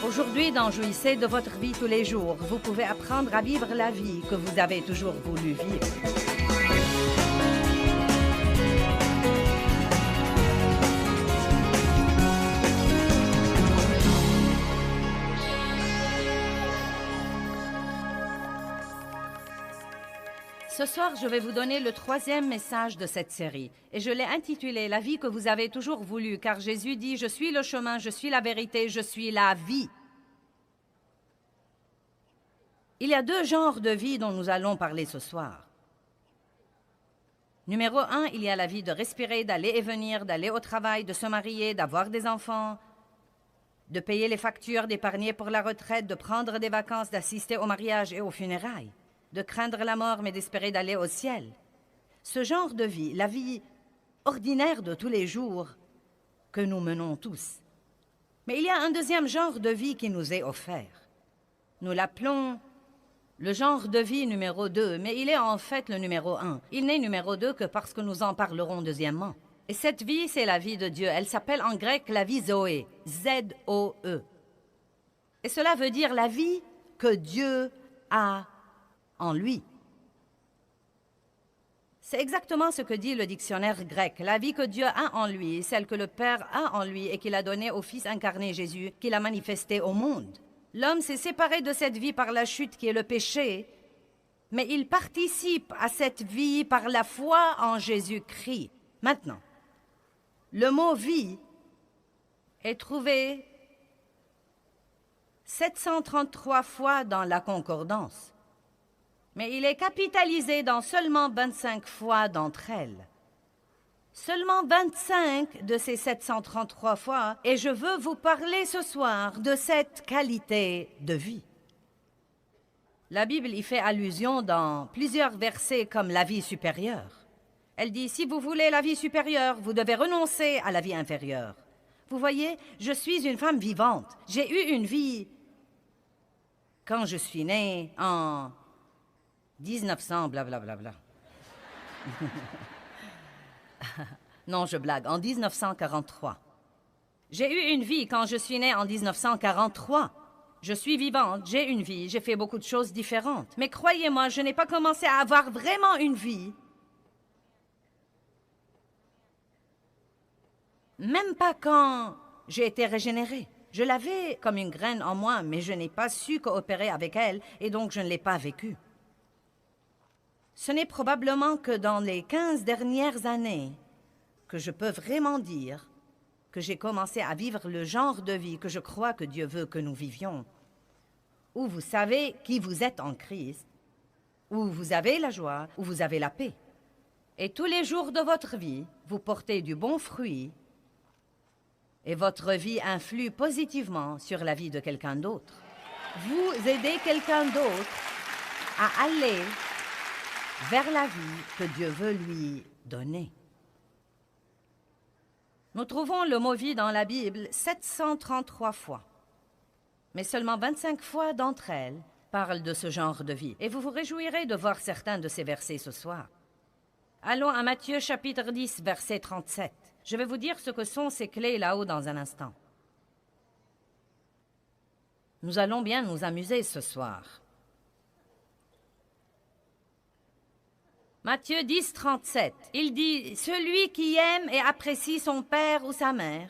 Aujourd'hui, dans Jouissez de votre vie tous les jours, vous pouvez apprendre à vivre la vie que vous avez toujours voulu vivre. Ce soir, je vais vous donner le 3e message de cette série et je l'ai intitulé « La vie que vous avez toujours voulu » car Jésus dit « Je suis le chemin, je suis la vérité, je suis la vie ». Il y a 2 genres de vie dont nous allons parler ce soir. Numéro 1, il y a la vie de respirer, d'aller et venir, d'aller au travail, de se marier, d'avoir des enfants, de payer les factures, d'épargner pour la retraite, de prendre des vacances, d'assister au mariage et aux funérailles, de craindre la mort mais d'espérer d'aller au ciel. Ce genre de vie, la vie ordinaire de tous les jours que nous menons tous. Mais il y a un 2e genre de vie qui nous est offert. Nous l'appelons le genre de vie numéro 2, mais il est en fait le numéro 1. Il n'est numéro 2 que parce que nous en parlerons deuxièmement. Et cette vie, c'est la vie de Dieu. Elle s'appelle en grec la vie Zoé, Z-O-E. Et cela veut dire la vie que Dieu a en lui. C'est exactement ce que dit le dictionnaire grec. La vie que Dieu a en lui, celle que le Père a en lui et qu'il a donnée au Fils incarné Jésus, qu'il a manifesté au monde. L'homme s'est séparé de cette vie par la chute qui est le péché, mais il participe à cette vie par la foi en Jésus-Christ. Maintenant, le mot « vie » est trouvé 733 fois dans la concordance, mais il est capitalisé dans seulement 25 fois d'entre elles. Seulement 25 de ces 733 fois, et je veux vous parler ce soir de cette qualité de vie. La Bible y fait allusion dans plusieurs versets comme la vie supérieure. Elle dit, si vous voulez la vie supérieure, vous devez renoncer à la vie inférieure. Vous voyez, je suis une femme vivante. J'ai eu une vie quand je suis née en 1900, blablabla. Non, je blague, en 1943. J'ai eu une vie quand je suis née en 1943. Je suis vivante, j'ai une vie, j'ai fait beaucoup de choses différentes. Mais croyez-moi, je n'ai pas commencé à avoir vraiment une vie. Même pas quand j'ai été régénérée. Je l'avais comme une graine en moi, mais je n'ai pas su coopérer avec elle et donc je ne l'ai pas vécue. Ce n'est probablement que dans les 15 dernières années que je peux vraiment dire que j'ai commencé à vivre le genre de vie que je crois que Dieu veut que nous vivions, où vous savez qui vous êtes en Christ, où vous avez la joie, où vous avez la paix. Et tous les jours de votre vie, vous portez du bon fruit et votre vie influe positivement sur la vie de quelqu'un d'autre. Vous aidez quelqu'un d'autre à aller vers la vie que Dieu veut lui donner. Nous trouvons le mot « vie » dans la Bible 733 fois, mais seulement 25 fois d'entre elles parlent de ce genre de vie. Et vous vous réjouirez de voir certains de ces versets ce soir. Allons à Matthieu chapitre 10, verset 37. Je vais vous dire ce que sont ces clés là-haut dans un instant. Nous allons bien nous amuser ce soir. Matthieu 10, 37, il dit « Celui qui aime et apprécie son père ou sa mère,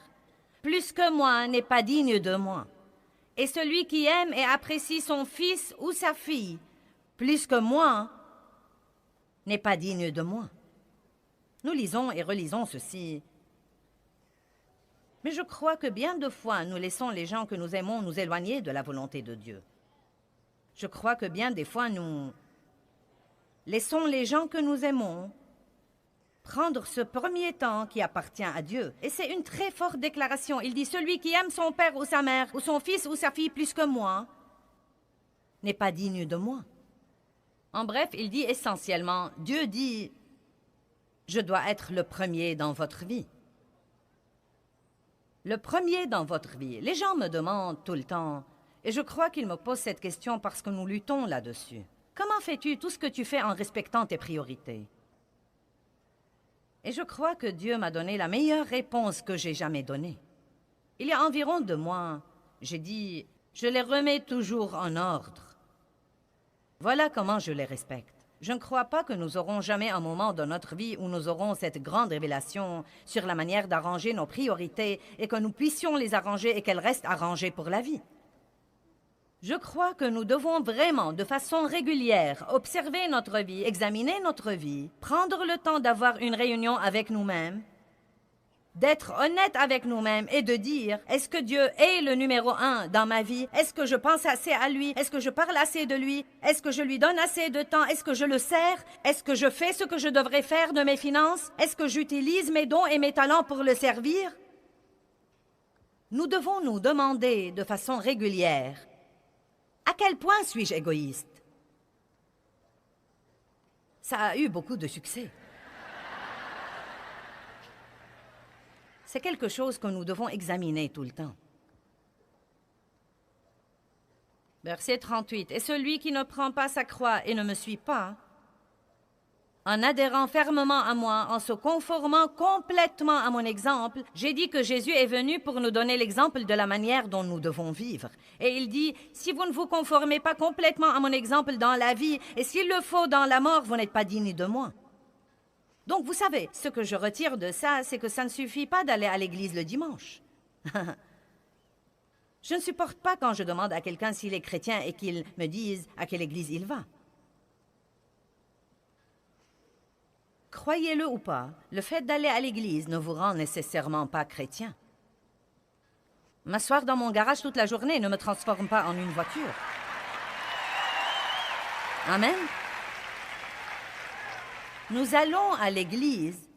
plus que moi, n'est pas digne de moi. Et celui qui aime et apprécie son fils ou sa fille, plus que moi, n'est pas digne de moi. » Nous lisons et relisons ceci. Mais je crois que bien de fois, nous laissons les gens que nous aimons nous éloigner de la volonté de Dieu. Je crois que bien des fois, nous laissons les gens que nous aimons prendre ce premier temps qui appartient à Dieu. Et c'est une très forte déclaration. Il dit « Celui qui aime son père ou sa mère, ou son fils ou sa fille plus que moi, n'est pas digne de moi. » En bref, il dit essentiellement, Dieu dit « Je dois être le premier dans votre vie. » Le premier dans votre vie. Les gens me demandent tout le temps, et je crois qu'ils me posent cette question parce que nous luttons là-dessus. Comment fais-tu tout ce que tu fais en respectant tes priorités? Et je crois que Dieu m'a donné la meilleure réponse que j'ai jamais donnée. Il y a environ 2 mois, j'ai dit, Je les remets toujours en ordre. Voilà comment je les respecte. Je ne crois pas que nous aurons jamais un moment dans notre vie où nous aurons cette grande révélation sur la manière d'arranger nos priorités et que nous puissions les arranger et qu'elles restent arrangées pour la vie. Je crois que nous devons vraiment, de façon régulière, observer notre vie, examiner notre vie, prendre le temps d'avoir une réunion avec nous-mêmes, d'être honnête avec nous-mêmes et de dire, est-ce que Dieu est le numéro 1 dans ma vie? Est-ce que je pense assez à lui? Est-ce que je parle assez de lui? Est-ce que je lui donne assez de temps? Est-ce que je le sers? Est-ce que je fais ce que je devrais faire de mes finances? Est-ce que j'utilise mes dons et mes talents pour le servir? Nous devons nous demander de façon régulière, à quel point suis-je égoïste? Ça a eu beaucoup de succès. C'est quelque chose que nous devons examiner tout le temps. Verset 38. « Et celui qui ne prend pas sa croix et ne me suit pas, en adhérant fermement à moi, en se conformant complètement à mon exemple, j'ai dit que Jésus est venu pour nous donner l'exemple de la manière dont nous devons vivre. Et il dit, si vous ne vous conformez pas complètement à mon exemple dans la vie, et s'il le faut dans la mort, vous n'êtes pas digne de moi. » Donc, vous savez, ce que je retire de ça, c'est que ça ne suffit pas d'aller à l'église le dimanche. Je ne supporte pas quand je demande à quelqu'un s'il est chrétien et qu'il me dise à quelle église il va. Croyez-le ou pas, le fait d'aller à l'église ne vous rend nécessairement pas chrétien. M'asseoir dans mon garage toute la journée ne me transforme pas en une voiture. Amen. Nous allons à l'église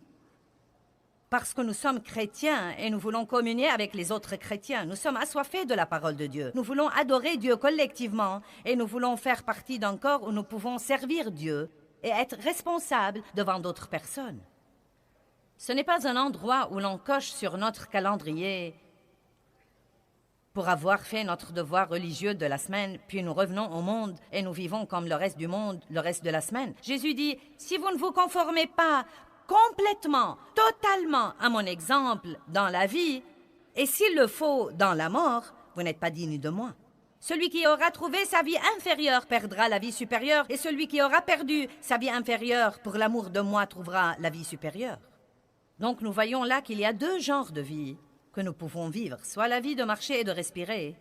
parce que nous sommes chrétiens et nous voulons communier avec les autres chrétiens. Nous sommes assoiffés de la parole de Dieu. Nous voulons adorer Dieu collectivement et nous voulons faire partie d'un corps où nous pouvons servir Dieu et être responsables devant d'autres personnes. Ce n'est pas un endroit où l'on coche sur notre calendrier pour avoir fait notre devoir religieux de la semaine, puis nous revenons au monde et nous vivons comme le reste du monde le reste de la semaine. Jésus dit, si vous ne vous conformez pas complètement, totalement à mon exemple dans la vie, et s'il le faut dans la mort, vous n'êtes pas digne de moi. Celui qui aura trouvé sa vie inférieure perdra la vie supérieure, et celui qui aura perdu sa vie inférieure pour l'amour de moi trouvera la vie supérieure. Donc nous voyons là qu'il y a deux genres de vie que nous pouvons vivre, soit la vie de marcher et de respirer,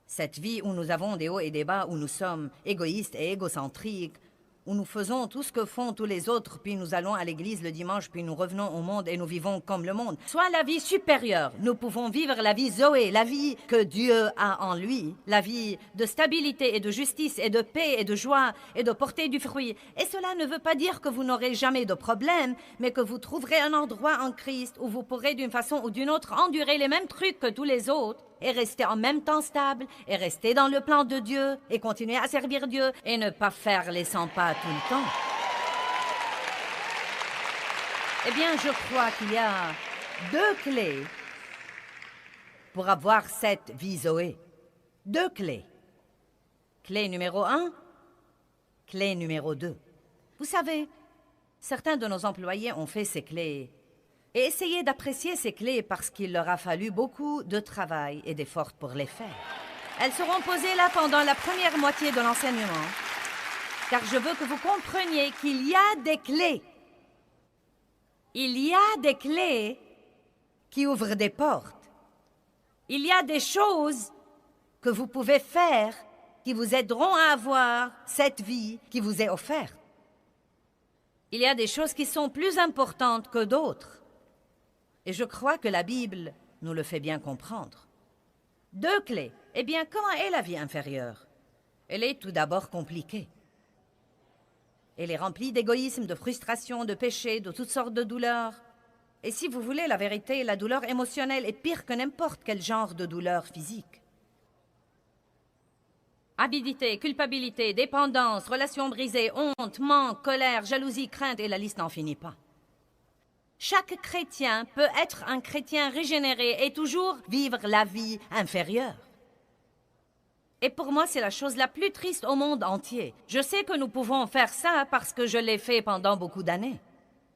cette vie où nous avons des hauts et des bas, où nous sommes égoïstes et égocentriques, où nous faisons tout ce que font tous les autres, puis nous allons à l'église le dimanche, puis nous revenons au monde et nous vivons comme le monde. Soit la vie supérieure, nous pouvons vivre la vie Zoé, la vie que Dieu a en lui, la vie de stabilité et de justice et de paix et de joie et de porter du fruit. Et cela ne veut pas dire que vous n'aurez jamais de problème, mais que vous trouverez un endroit en Christ où vous pourrez d'une façon ou d'une autre endurer les mêmes trucs que tous les autres, et rester en même temps stable, et rester dans le plan de Dieu, et continuer à servir Dieu, et ne pas faire les 100 pas tout le temps. Eh bien, je crois qu'il y a deux clés pour avoir cette vie Zoé. Deux clés. Clé numéro 1, clé numéro 2. Vous savez, certains de nos employés ont fait ces clés. Et essayez d'apprécier ces clés parce qu'il leur a fallu beaucoup de travail et d'efforts pour les faire. Elles seront posées là pendant la première moitié de l'enseignement, car je veux que vous compreniez qu'il y a des clés. Il y a des clés qui ouvrent des portes. Il y a des choses que vous pouvez faire qui vous aideront à avoir cette vie qui vous est offerte. Il y a des choses qui sont plus importantes que d'autres. Et je crois que la Bible nous le fait bien comprendre. Deux clés. Eh bien, comment est la vie inférieure? Elle est tout d'abord compliquée. Elle est remplie d'égoïsme, de frustration, de péché, de toutes sortes de douleurs. Et si vous voulez la vérité, la douleur émotionnelle est pire que n'importe quel genre de douleur physique. Avidité, culpabilité, dépendance, relations brisées, honte, manque, colère, jalousie, crainte, et la liste n'en finit pas. Chaque chrétien peut être un chrétien régénéré et toujours vivre la vie inférieure. Et pour moi, c'est la chose la plus triste au monde entier. Je sais que nous pouvons faire ça parce que je l'ai fait pendant beaucoup d'années.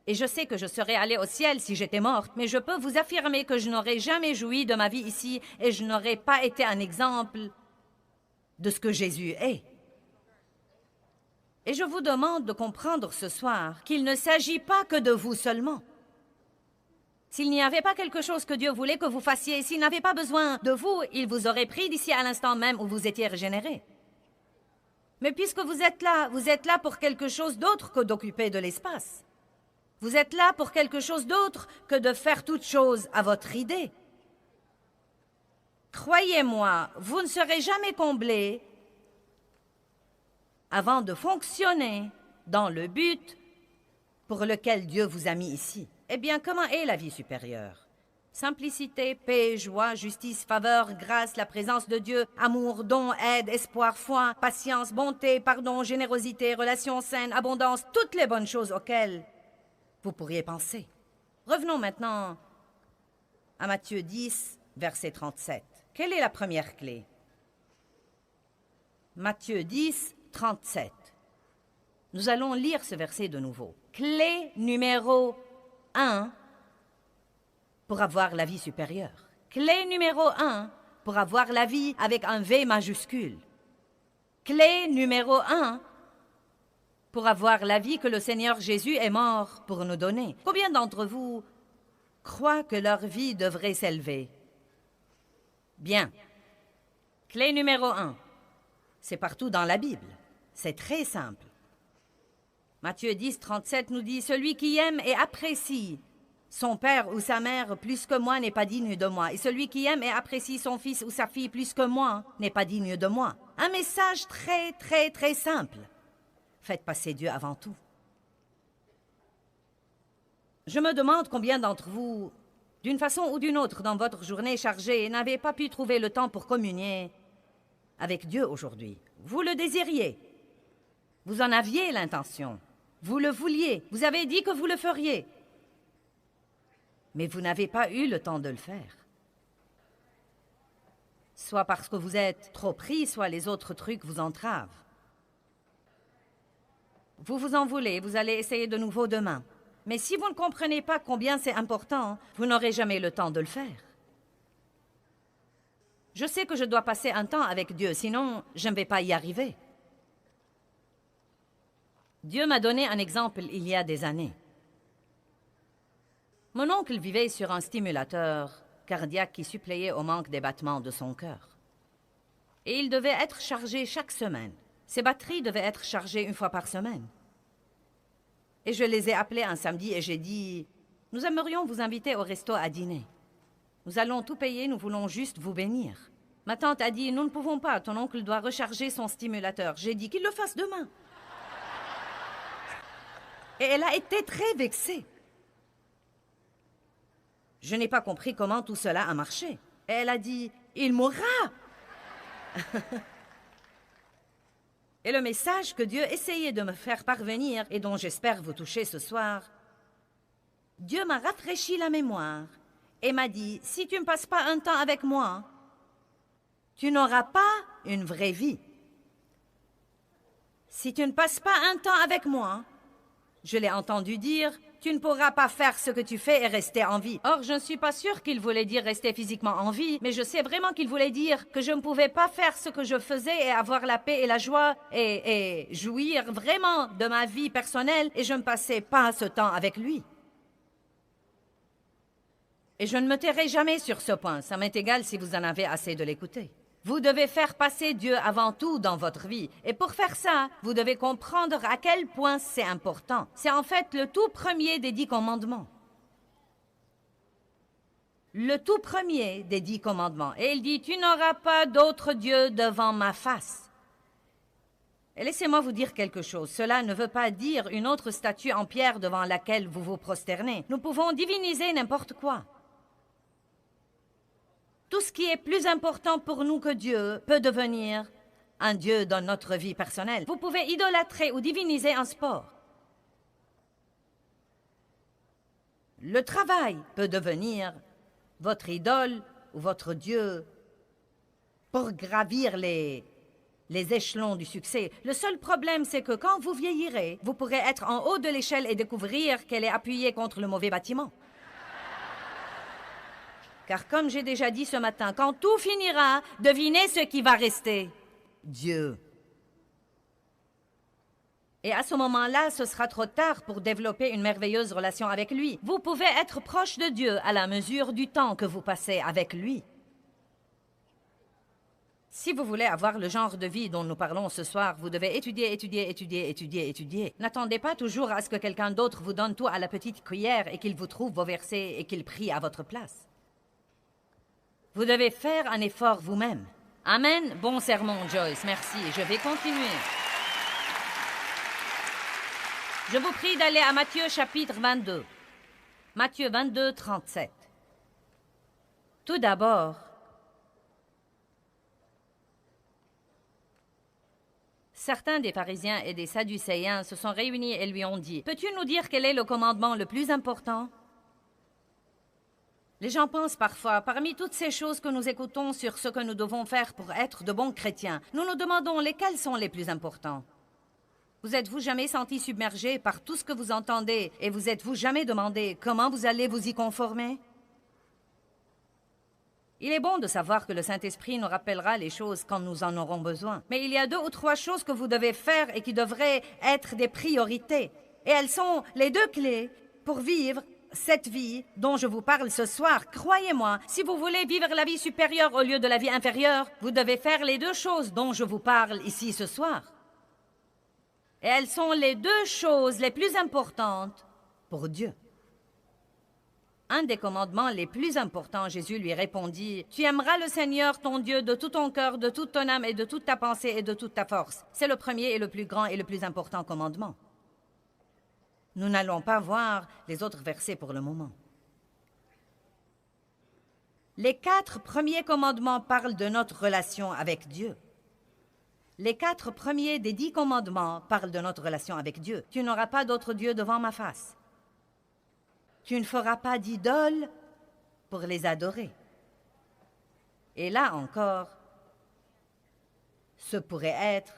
Et je sais que je serais allée au ciel si j'étais morte, mais je peux vous affirmer que je n'aurais jamais joui de ma vie ici et je n'aurais pas été un exemple de ce que Jésus est. Et je vous demande de comprendre ce soir qu'il ne s'agit pas que de vous seulement. S'il n'y avait pas quelque chose que Dieu voulait que vous fassiez, s'il n'avait pas besoin de vous, il vous aurait pris d'ici à l'instant même où vous étiez régénéré. Mais puisque vous êtes là pour quelque chose d'autre que d'occuper de l'espace. Vous êtes là pour quelque chose d'autre que de faire toute chose à votre idée. Croyez-moi, vous ne serez jamais comblé avant de fonctionner dans le but pour lequel Dieu vous a mis ici. Eh bien, comment est la vie supérieure? Simplicité, paix, joie, justice, faveur, grâce, la présence de Dieu, amour, don, aide, espoir, foi, patience, bonté, pardon, générosité, relations saines, abondance, toutes les bonnes choses auxquelles vous pourriez penser. Revenons maintenant à Matthieu 10, verset 37. Quelle est la première clé? Matthieu 10, 37. Nous allons lire ce verset de nouveau. Clé numéro 1 pour avoir la vie supérieure. Clé numéro 1 pour avoir la vie avec un V majuscule. Clé numéro 1 pour avoir la vie que le Seigneur Jésus est mort pour nous donner. Combien d'entre vous croient que leur vie devrait s'élever? Bien. Clé numéro 1. C'est partout dans la Bible. C'est très simple. Matthieu 10, 37 nous dit « Celui qui aime et apprécie son père ou sa mère plus que moi n'est pas digne de moi. Et celui qui aime et apprécie son fils ou sa fille plus que moi n'est pas digne de moi. » Un message très, très, très simple. Faites passer Dieu avant tout. Je me demande combien d'entre vous, d'une façon ou d'une autre dans votre journée chargée, n'avez pas pu trouver le temps pour communier avec Dieu aujourd'hui. Vous le désiriez. Vous en aviez l'intention. Vous le vouliez. Vous avez dit que vous le feriez. Mais vous n'avez pas eu le temps de le faire. Soit parce que vous êtes trop pris, soit les autres trucs vous entravent. Vous vous en voulez, vous allez essayer de nouveau demain. Mais si vous ne comprenez pas combien c'est important, vous n'aurez jamais le temps de le faire. Je sais que je dois passer un temps avec Dieu, sinon je ne vais pas y arriver. Dieu m'a donné un exemple il y a des années. Mon oncle vivait sur un stimulateur cardiaque qui suppléait au manque des battements de son cœur. Et il devait être chargé chaque semaine. Ses batteries devaient être chargées une fois par semaine. Et je les ai appelés un samedi et j'ai dit « Nous aimerions vous inviter au resto à dîner. Nous allons tout payer, nous voulons juste vous bénir. » Ma tante a dit « Nous ne pouvons pas, ton oncle doit recharger son stimulateur. » J'ai dit qu'il le fasse demain. Et elle a été très vexée. Je n'ai pas compris comment tout cela a marché. Et elle a dit « Il mourra !» Et le message que Dieu essayait de me faire parvenir et dont j'espère vous toucher ce soir, Dieu m'a rafraîchi la mémoire et m'a dit « Si tu ne passes pas un temps avec moi, tu n'auras pas une vraie vie. Si tu ne passes pas un temps avec moi, je l'ai entendu dire, tu ne pourras pas faire ce que tu fais et rester en vie. » Or, je ne suis pas sûre qu'il voulait dire rester physiquement en vie, mais je sais vraiment qu'il voulait dire que je ne pouvais pas faire ce que je faisais et avoir la paix et la joie et jouir vraiment de ma vie personnelle et je ne passais pas ce temps avec lui. Et je ne me tairai jamais sur ce point, ça m'est égal si vous en avez assez de l'écouter. Vous devez faire passer Dieu avant tout dans votre vie. Et pour faire ça, vous devez comprendre à quel point c'est important. C'est en fait le tout premier des 10 commandements. Le tout premier des 10 commandements. Et il dit, tu n'auras pas d'autre Dieu devant ma face. Et laissez-moi vous dire quelque chose. Cela ne veut pas dire une autre statue en pierre devant laquelle vous vous prosternez. Nous pouvons diviniser n'importe quoi. Tout ce qui est plus important pour nous que Dieu peut devenir un Dieu dans notre vie personnelle. Vous pouvez idolâtrer ou diviniser un sport. Le travail peut devenir votre idole ou votre Dieu pour gravir les les échelons du succès. Le seul problème, c'est que quand vous vieillirez, vous pourrez être en haut de l'échelle et découvrir qu'elle est appuyée contre le mauvais bâtiment. Car comme j'ai déjà dit ce matin, quand tout finira, devinez ce qui va rester. Dieu. Et à ce moment-là, ce sera trop tard pour développer une merveilleuse relation avec lui. Vous pouvez être proche de Dieu à la mesure du temps que vous passez avec lui. Si vous voulez avoir le genre de vie dont nous parlons ce soir, vous devez étudier, étudier, étudier, étudier, étudier. N'attendez pas toujours à ce que quelqu'un d'autre vous donne tout à la petite cuillère et qu'il vous trouve vos versets et qu'il prie à votre place. Vous devez faire un effort vous-même. Amen. Bon sermon, Joyce. Merci. Je vais continuer. Je vous prie d'aller à Matthieu chapitre 22. Matthieu 22, 37. Tout d'abord, certains des pharisiens et des sadducéens se sont réunis et lui ont dit, « Peux-tu nous dire quel est le commandement le plus important ?» Les gens pensent parfois, parmi toutes ces choses que nous écoutons sur ce que nous devons faire pour être de bons chrétiens, nous nous demandons lesquels sont les plus importants. Vous êtes-vous jamais senti submergé par tout ce que vous entendez et vous êtes-vous jamais demandé comment vous allez vous y conformer? Il est bon de savoir que le Saint-Esprit nous rappellera les choses quand nous en aurons besoin. Mais il y a 2 ou 3 choses que vous devez faire et qui devraient être des priorités. Et elles sont les 2 clés pour vivre cette vie dont je vous parle ce soir. Croyez-moi, si vous voulez vivre la vie supérieure au lieu de la vie inférieure, vous devez faire les 2 choses dont je vous parle ici ce soir. Et elles sont les 2 choses les plus importantes pour Dieu. Un des commandements les plus importants, Jésus lui répondit, « Tu aimeras le Seigneur, ton Dieu, de tout ton cœur, de toute ton âme et de toute ta pensée et de toute ta force. » C'est le premier et le plus grand et le plus important commandement. Nous n'allons pas voir les autres versets pour le moment. Les 4 premiers commandements parlent de notre relation avec Dieu. Les 4 premiers des 10 commandements parlent de notre relation avec Dieu. Tu n'auras pas d'autre Dieu devant ma face. Tu ne feras pas d'idoles pour les adorer. Et là encore, ce pourrait être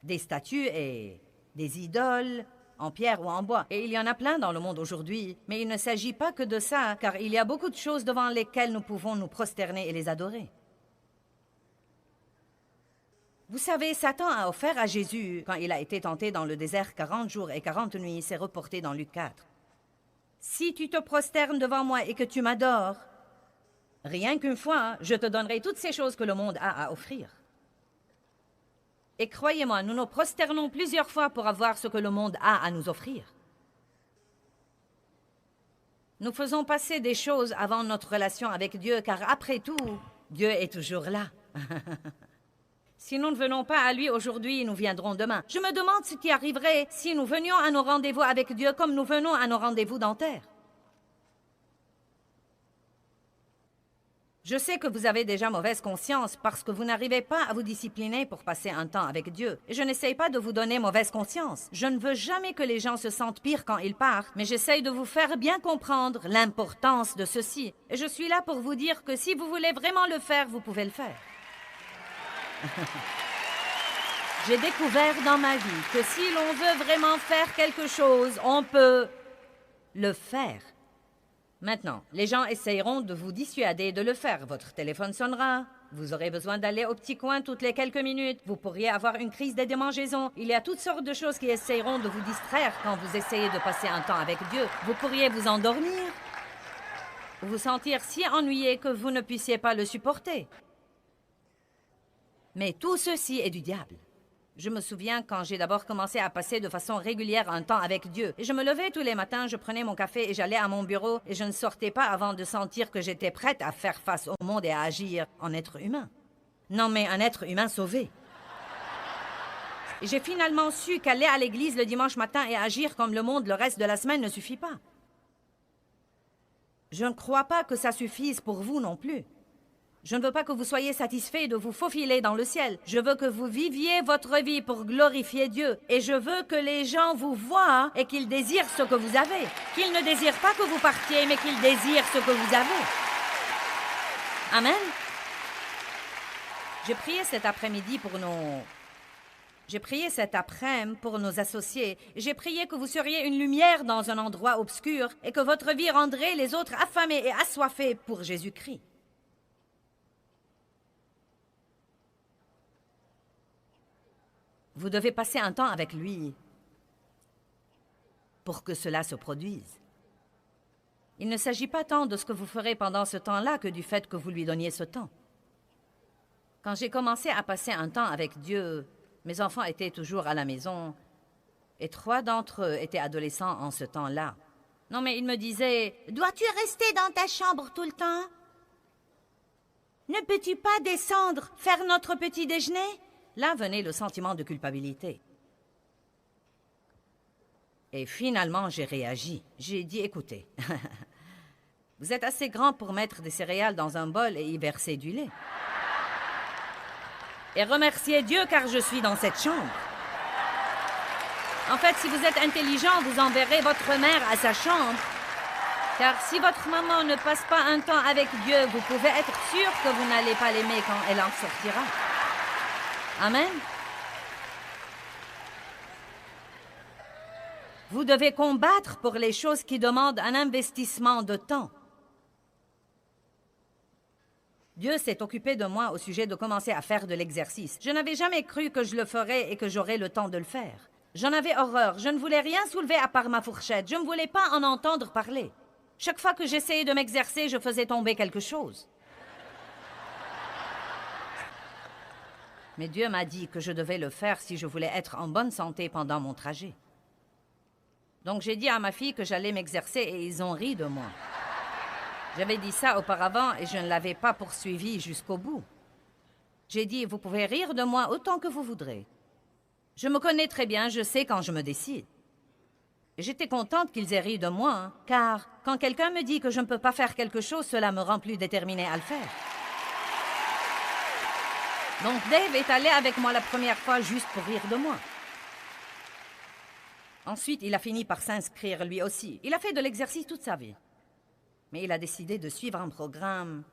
des statues et des idoles en pierre ou en bois. Et il y en a plein dans le monde aujourd'hui. Mais il ne s'agit pas que de ça, car il y a beaucoup de choses devant lesquelles nous pouvons nous prosterner et les adorer. Vous savez, Satan a offert à Jésus, quand il a été tenté dans le désert 40 jours et 40 nuits, c'est reporté dans Luc 4. Si tu te prosternes devant moi et que tu m'adores, rien qu'une fois, je te donnerai toutes ces choses que le monde a à offrir. Et croyez-moi, nous nous prosternons plusieurs fois pour avoir ce que le monde a à nous offrir. Nous faisons passer des choses avant notre relation avec Dieu, car après tout, Dieu est toujours là. Si nous ne venons pas à lui aujourd'hui, nous viendrons demain. Je me demande ce qui arriverait si nous venions à nos rendez-vous avec Dieu comme nous venons à nos rendez-vous dentaires. Je sais que vous avez déjà mauvaise conscience parce que vous n'arrivez pas à vous discipliner pour passer un temps avec Dieu. Et je n'essaye pas de vous donner mauvaise conscience. Je ne veux jamais que les gens se sentent pires quand ils partent, mais j'essaye de vous faire bien comprendre l'importance de ceci. Et je suis là pour vous dire que si vous voulez vraiment le faire, vous pouvez le faire. J'ai découvert dans ma vie que si l'on veut vraiment faire quelque chose, on peut le faire. Maintenant, les gens essayeront de vous dissuader de le faire. Votre téléphone sonnera. Vous aurez besoin d'aller au petit coin toutes les quelques minutes. Vous pourriez avoir une crise de démangeaison. Il y a toutes sortes de choses qui essayeront de vous distraire quand vous essayez de passer un temps avec Dieu. Vous pourriez vous endormir, vous sentir si ennuyé que vous ne puissiez pas le supporter. Mais tout ceci est du diable. Je me souviens quand j'ai d'abord commencé à passer de façon régulière un temps avec Dieu. Et je me levais tous les matins, je prenais mon café et j'allais à mon bureau et je ne sortais pas avant de sentir que j'étais prête à faire face au monde et à agir en être humain. Non, mais un être humain sauvé. Et j'ai finalement su qu'aller à l'église le dimanche matin et agir comme le monde le reste de la semaine ne suffit pas. Je ne crois pas que ça suffise pour vous non plus. Je ne veux pas que vous soyez satisfaits de vous faufiler dans le ciel. Je veux que vous viviez votre vie pour glorifier Dieu. Et je veux que les gens vous voient et qu'ils désirent ce que vous avez. Qu'ils ne désirent pas que vous partiez, mais qu'ils désirent ce que vous avez. Amen. J'ai prié cet après-midi pour nos... J'ai prié cet après-midi pour nos associés. J'ai prié que vous seriez une lumière dans un endroit obscur et que votre vie rendrait les autres affamés et assoiffés pour Jésus-Christ. Vous devez passer un temps avec lui pour que cela se produise. Il ne s'agit pas tant de ce que vous ferez pendant ce temps-là que du fait que vous lui donniez ce temps. Quand j'ai commencé à passer un temps avec Dieu, mes enfants étaient toujours à la maison et 3 d'entre eux étaient adolescents en ce temps-là. Non, mais ils me disaient « Dois-tu rester dans ta chambre tout le temps? Ne peux-tu pas descendre, faire notre petit déjeuner? » Là venait le sentiment de culpabilité. Et finalement, j'ai réagi. J'ai dit « Écoutez, vous êtes assez grand pour mettre des céréales dans un bol et y verser du lait. Et remerciez Dieu car je suis dans cette chambre. En fait, si vous êtes intelligent, vous enverrez votre mère à sa chambre. Car si votre maman ne passe pas un temps avec Dieu, vous pouvez être sûr que vous n'allez pas l'aimer quand elle en sortira. Amen. Vous devez combattre pour les choses qui demandent un investissement de temps. Dieu s'est occupé de moi au sujet de commencer à faire de l'exercice. Je n'avais jamais cru que je le ferais et que j'aurais le temps de le faire. J'en avais horreur. Je ne voulais rien soulever à part ma fourchette. Je ne voulais pas en entendre parler. Chaque fois que j'essayais de m'exercer, je faisais tomber quelque chose. Mais Dieu m'a dit que je devais le faire si je voulais être en bonne santé pendant mon trajet. Donc j'ai dit à ma fille que j'allais m'exercer et ils ont ri de moi. J'avais dit ça auparavant et je ne l'avais pas poursuivi jusqu'au bout. J'ai dit, vous pouvez rire de moi autant que vous voudrez. Je me connais très bien, je sais quand je me décide. J'étais contente qu'ils aient ri de moi, hein, car quand quelqu'un me dit que je ne peux pas faire quelque chose, cela me rend plus déterminée à le faire. Donc Dave est allé avec moi la première fois juste pour rire de moi. Ensuite, il a fini par s'inscrire lui aussi. Il a fait de l'exercice toute sa vie. Mais il a décidé de suivre un programme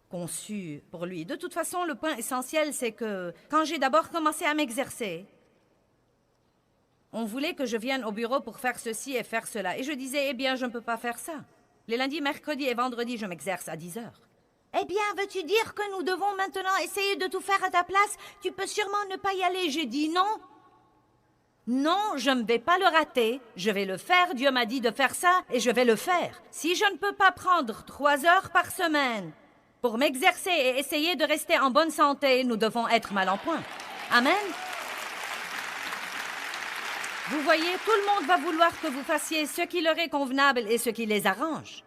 conçu pour lui. De toute façon, le point essentiel, c'est que quand j'ai d'abord commencé à m'exercer, on voulait que je vienne au bureau pour faire ceci et faire cela. Et je disais, eh bien, je ne peux pas faire ça. Les lundis, mercredis et vendredis, je m'exerce à 10 heures. Eh bien, veux-tu dire que nous devons maintenant essayer de tout faire à ta place? Tu peux sûrement ne pas y aller. J'ai dit non. Non, je ne vais pas le rater. Je vais le faire. Dieu m'a dit de faire ça et je vais le faire. Si je ne peux pas prendre 3 heures par semaine pour m'exercer et essayer de rester en bonne santé, nous devons être mal en point. Amen. Vous voyez, tout le monde va vouloir que vous fassiez ce qui leur est convenable et ce qui les arrange.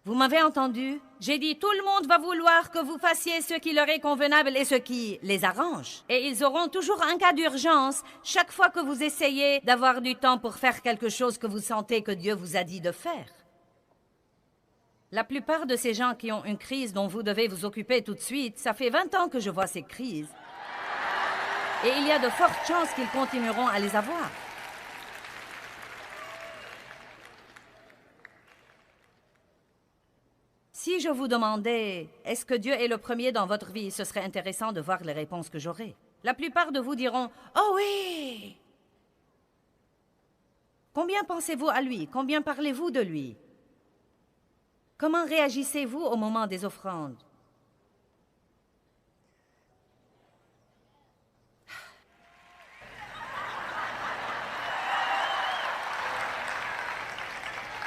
Vous m'avez entendu? J'ai dit tout le monde va vouloir que vous fassiez ce qui leur est convenable et ce qui les arrange. Et ils auront toujours un cas d'urgence chaque fois que vous essayez d'avoir du temps pour faire quelque chose que vous sentez que Dieu vous a dit de faire. La plupart de ces gens qui ont une crise dont vous devez vous occuper tout de suite, ça fait 20 ans que je vois ces crises. Et il y a de fortes chances qu'ils continueront à les avoir. Si je vous demandais, est-ce que Dieu est le premier dans votre vie, ce serait intéressant de voir les réponses que j'aurai. La plupart de vous diront, « Oh oui !» Combien pensez-vous à lui? Combien parlez-vous de lui? Comment réagissez-vous au moment des offrandes?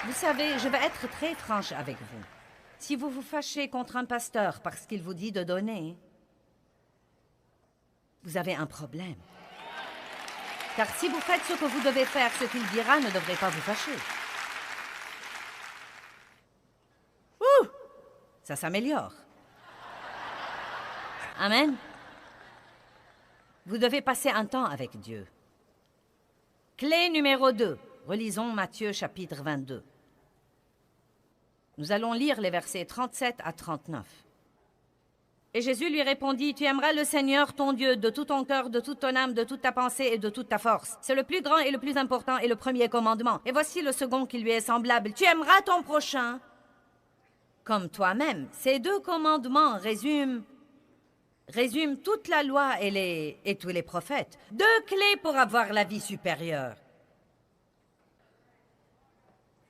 Vous savez, je vais être très franche avec vous. Si vous vous fâchez contre un pasteur parce qu'il vous dit de donner, vous avez un problème. Car si vous faites ce que vous devez faire, ce qu'il dira ne devrait pas vous fâcher. Ouh! Ça s'améliore. Amen. Vous devez passer un temps avec Dieu. Clé numéro 2. Relisons Matthieu chapitre 22. Nous allons lire les versets 37 à 39. Et Jésus lui répondit, « Tu aimeras le Seigneur, ton Dieu, de tout ton cœur, de toute ton âme, de toute ta pensée et de toute ta force. C'est le plus grand et le plus important et le premier commandement. Et voici le second qui lui est semblable. Tu aimeras ton prochain comme toi-même. » Ces 2 commandements résument résume toute la loi et tous les prophètes. 2 clés pour avoir la vie supérieure.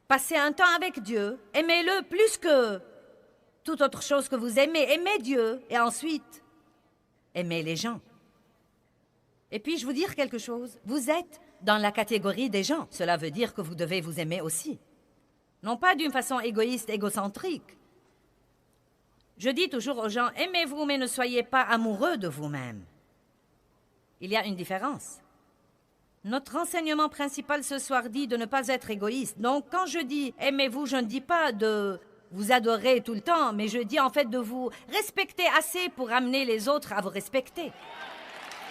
Passez un temps avec Dieu, aimez-le plus que toute autre chose que vous aimez. Aimez Dieu et ensuite, aimez les gens. Et puis, je vous dire quelque chose. Vous êtes dans la catégorie des gens. Cela veut dire que vous devez vous aimer aussi. Non pas d'une façon égoïste, égocentrique. Je dis toujours aux gens, aimez-vous, mais ne soyez pas amoureux de vous-même. Il y a une différence. Notre enseignement principal ce soir dit de ne pas être égoïste. Donc, quand je dis aimez-vous, je ne dis pas de vous adorer tout le temps, mais je dis en fait de vous respecter assez pour amener les autres à vous respecter.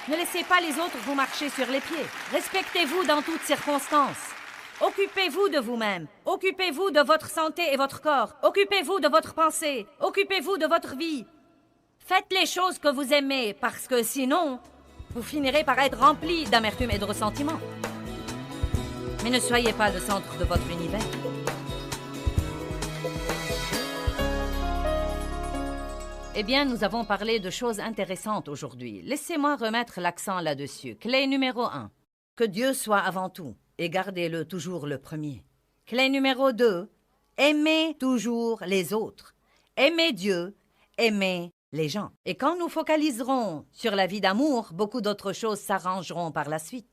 Ne laissez pas les autres vous marcher sur les pieds. Respectez-vous dans toutes circonstances. Occupez-vous de vous-même. Occupez-vous de votre santé et votre corps. Occupez-vous de votre pensée. Occupez-vous de votre vie. Faites les choses que vous aimez, parce que sinon, vous finirez par être rempli d'amertume et de ressentiment. Mais ne soyez pas le centre de votre univers. Eh bien, nous avons parlé de choses intéressantes aujourd'hui. Laissez-moi remettre l'accent là-dessus. Clé numéro 1. Que Dieu soit avant tout. Et gardez-le toujours le premier. Clé numéro 2, aimez toujours les autres. Aimez Dieu, aimez les gens. Et quand nous focaliserons sur la vie d'amour, beaucoup d'autres choses s'arrangeront par la suite.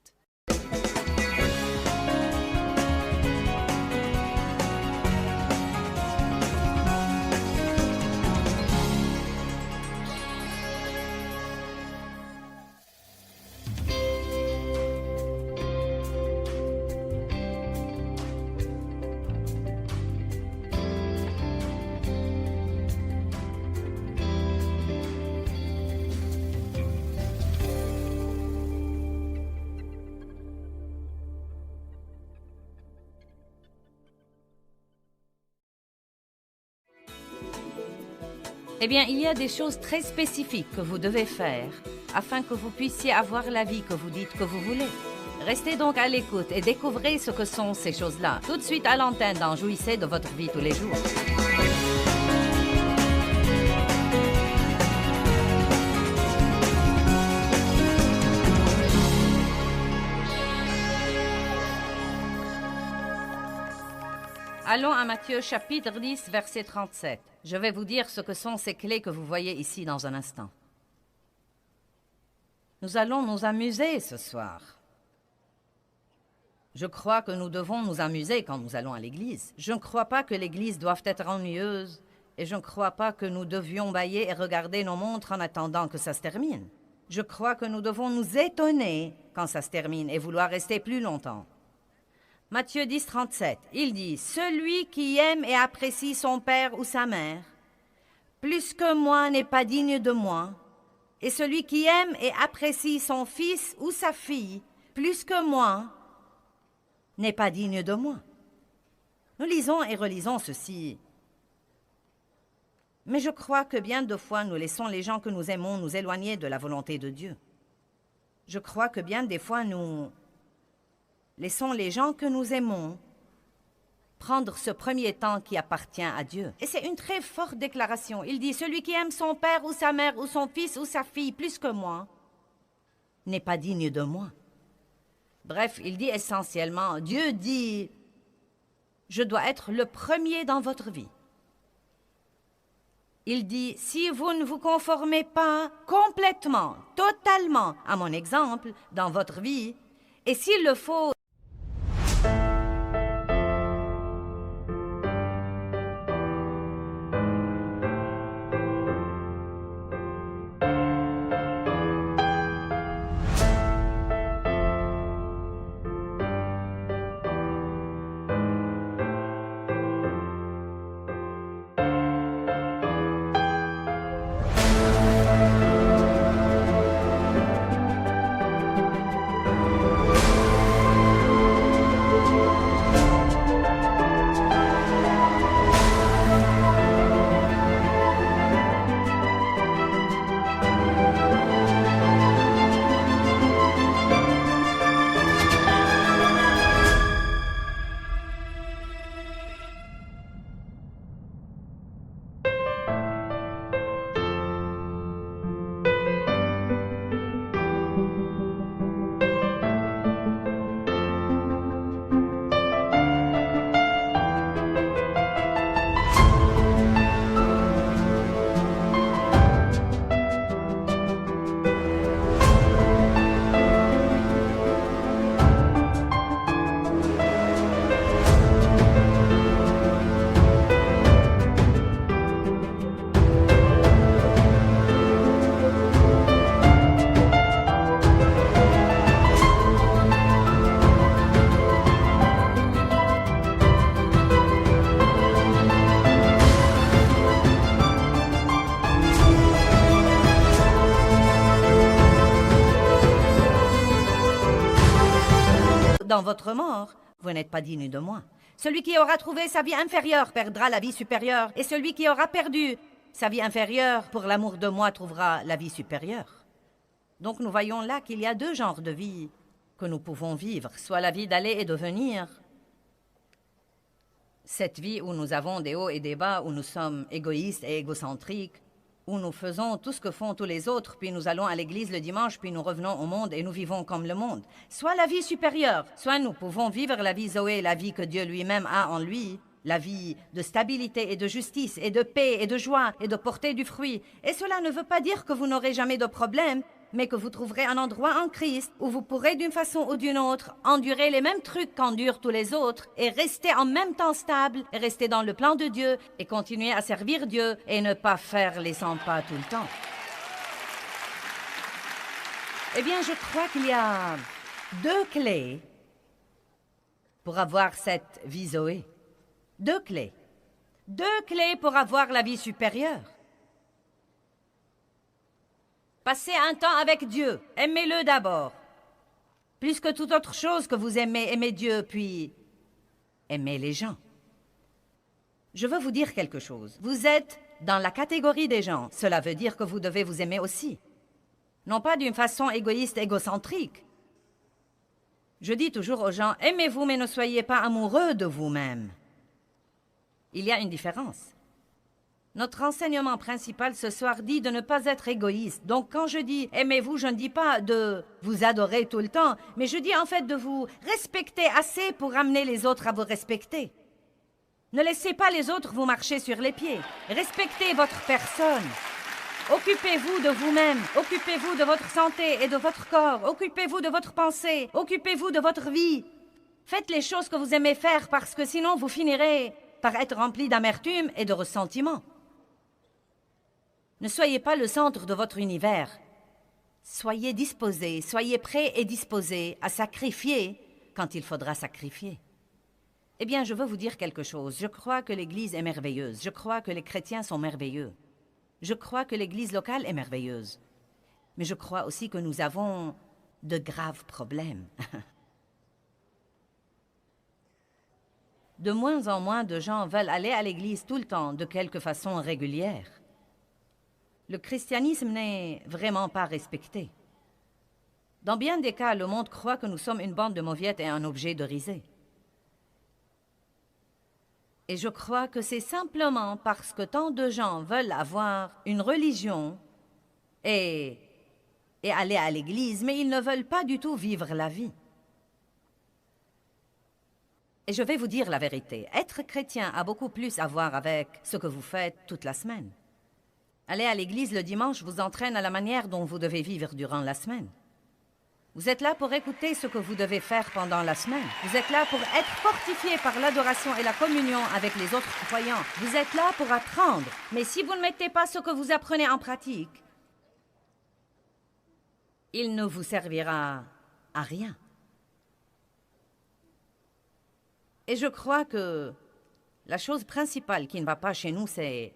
Eh bien, il y a des choses très spécifiques que vous devez faire afin que vous puissiez avoir la vie que vous dites que vous voulez. Restez donc à l'écoute et découvrez ce que sont ces choses-là. Tout de suite à l'antenne dans Jouissez de votre vie tous les jours. Allons à Matthieu chapitre 10, verset 37. Je vais vous dire ce que sont ces clés que vous voyez ici dans un instant. Nous allons nous amuser ce soir. Je crois que nous devons nous amuser quand nous allons à l'église. Je ne crois pas que l'église doive être ennuyeuse et je ne crois pas que nous devions bâiller et regarder nos montres en attendant que ça se termine. Je crois que nous devons nous étonner quand ça se termine et vouloir rester plus longtemps. Matthieu 10, 37, il dit « Celui qui aime et apprécie son père ou sa mère, plus que moi n'est pas digne de moi, et celui qui aime et apprécie son fils ou sa fille, plus que moi, n'est pas digne de moi. » Nous lisons et relisons ceci. Mais je crois que bien de fois, nous laissons les gens que nous aimons nous éloigner de la volonté de Dieu. Je crois que bien des fois, nous laissons les gens que nous aimons prendre ce premier temps qui appartient à Dieu. Et c'est une très forte déclaration. Il dit, celui qui aime son père ou sa mère ou son fils ou sa fille plus que moi n'est pas digne de moi. Bref, il dit essentiellement, Dieu dit, je dois être le premier dans votre vie. Il dit, si vous ne vous conformez pas complètement, totalement à mon exemple dans votre vie, et s'il le faut, dans votre mort, vous n'êtes pas digne de moi. Celui qui aura trouvé sa vie inférieure perdra la vie supérieure, et celui qui aura perdu sa vie inférieure pour l'amour de moi trouvera la vie supérieure. Donc nous voyons là qu'il y a deux genres de vie que nous pouvons vivre, soit la vie d'aller et de venir, cette vie où nous avons des hauts et des bas, où nous sommes égoïstes et égocentriques, où nous faisons tout ce que font tous les autres, puis nous allons à l'église le dimanche, puis nous revenons au monde et nous vivons comme le monde. Soit la vie supérieure, soit nous pouvons vivre la vie Zoé, la vie que Dieu lui-même a en lui, la vie de stabilité et de justice et de paix et de joie et de porter du fruit. Et cela ne veut pas dire que vous n'aurez jamais de problème, mais que vous trouverez un endroit en Christ où vous pourrez d'une façon ou d'une autre endurer les mêmes trucs qu'endurent tous les autres et rester en même temps stable et rester dans le plan de Dieu et continuer à servir Dieu et ne pas faire les 100 pas tout le temps. Eh bien, je crois qu'il y a deux clés pour avoir cette vie Zoé. Deux clés. Deux clés pour avoir la vie supérieure. Passez un temps avec Dieu. Aimez-le d'abord. Plus que toute autre chose que vous aimez, aimez Dieu, puis aimez les gens. Je veux vous dire quelque chose. Vous êtes dans la catégorie des gens. Cela veut dire que vous devez vous aimer aussi. Non pas d'une façon égoïste, égocentrique. Je dis toujours aux gens, aimez-vous, mais ne soyez pas amoureux de vous-même. Il y a une différence. Notre enseignement principal ce soir dit de ne pas être égoïste. Donc quand je dis « aimez-vous », je ne dis pas de vous adorer tout le temps, mais je dis en fait de vous respecter assez pour amener les autres à vous respecter. Ne laissez pas les autres vous marcher sur les pieds. Respectez votre personne. Occupez-vous de vous-même. Occupez-vous de votre santé et de votre corps. Occupez-vous de votre pensée. Occupez-vous de votre vie. Faites les choses que vous aimez faire parce que sinon vous finirez par être rempli d'amertume et de ressentiment. Ne soyez pas le centre de votre univers. Soyez disposés, soyez prêts et disposés à sacrifier quand il faudra sacrifier. Eh bien, je veux vous dire quelque chose. Je crois que l'Église est merveilleuse. Je crois que les chrétiens sont merveilleux. Je crois que l'Église locale est merveilleuse. Mais je crois aussi que nous avons de graves problèmes. De moins en moins de gens veulent aller à l'Église tout le temps, de quelque façon régulière. Le christianisme n'est vraiment pas respecté. Dans bien des cas, le monde croit que nous sommes une bande de mauviettes et un objet de risée. Et je crois que c'est simplement parce que tant de gens veulent avoir une religion et aller à l'église, mais ils ne veulent pas du tout vivre la vie. Et je vais vous dire la vérité. Être chrétien a beaucoup plus à voir avec ce que vous faites toute la semaine. Aller à l'église le dimanche vous entraîne à la manière dont vous devez vivre durant la semaine. Vous êtes là pour écouter ce que vous devez faire pendant la semaine. Vous êtes là pour être fortifié par l'adoration et la communion avec les autres croyants. Vous êtes là pour apprendre. Mais si vous ne mettez pas ce que vous apprenez en pratique, il ne vous servira à rien. Et je crois que la chose principale qui ne va pas chez nous, c'est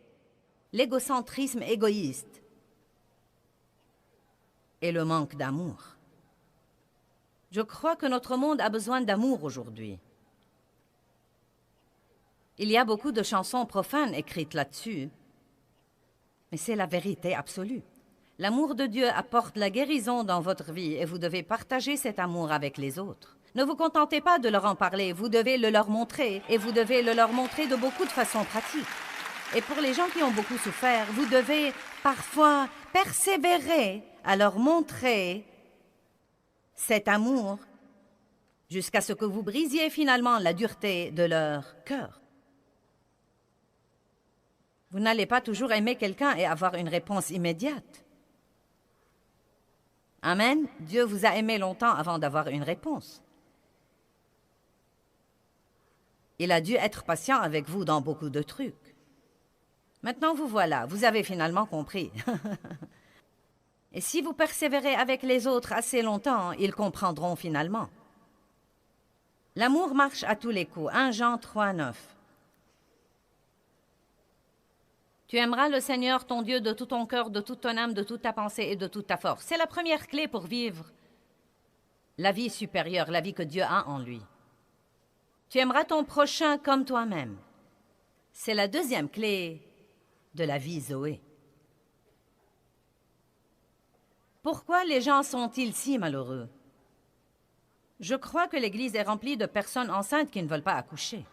l'égocentrisme égoïste et le manque d'amour. Je crois que notre monde a besoin d'amour aujourd'hui. Il y a beaucoup de chansons profanes écrites là-dessus, mais c'est la vérité absolue. L'amour de Dieu apporte la guérison dans votre vie et vous devez partager cet amour avec les autres. Ne vous contentez pas de leur en parler, vous devez le leur montrer et vous devez le leur montrer de beaucoup de façons pratiques. Et pour les gens qui ont beaucoup souffert, vous devez parfois persévérer à leur montrer cet amour jusqu'à ce que vous brisiez finalement la dureté de leur cœur. Vous n'allez pas toujours aimer quelqu'un et avoir une réponse immédiate. Amen. Dieu vous a aimé longtemps avant d'avoir une réponse. Il a dû être patient avec vous dans beaucoup de trucs. Maintenant, vous voilà, vous avez finalement compris. Et si vous persévérez avec les autres assez longtemps, ils comprendront finalement. L'amour marche à tous les coups. 1 Jean 3, 9. Tu aimeras le Seigneur, ton Dieu, de tout ton cœur, de toute ton âme, de toute ta pensée et de toute ta force. C'est la première clé pour vivre La vie supérieure, la vie que Dieu a en lui. Tu aimeras ton prochain comme toi-même. C'est la deuxième clé de la vie Zoé. Pourquoi les gens sont-ils si malheureux? Je crois que l'Église est remplie de personnes enceintes qui ne veulent pas accoucher.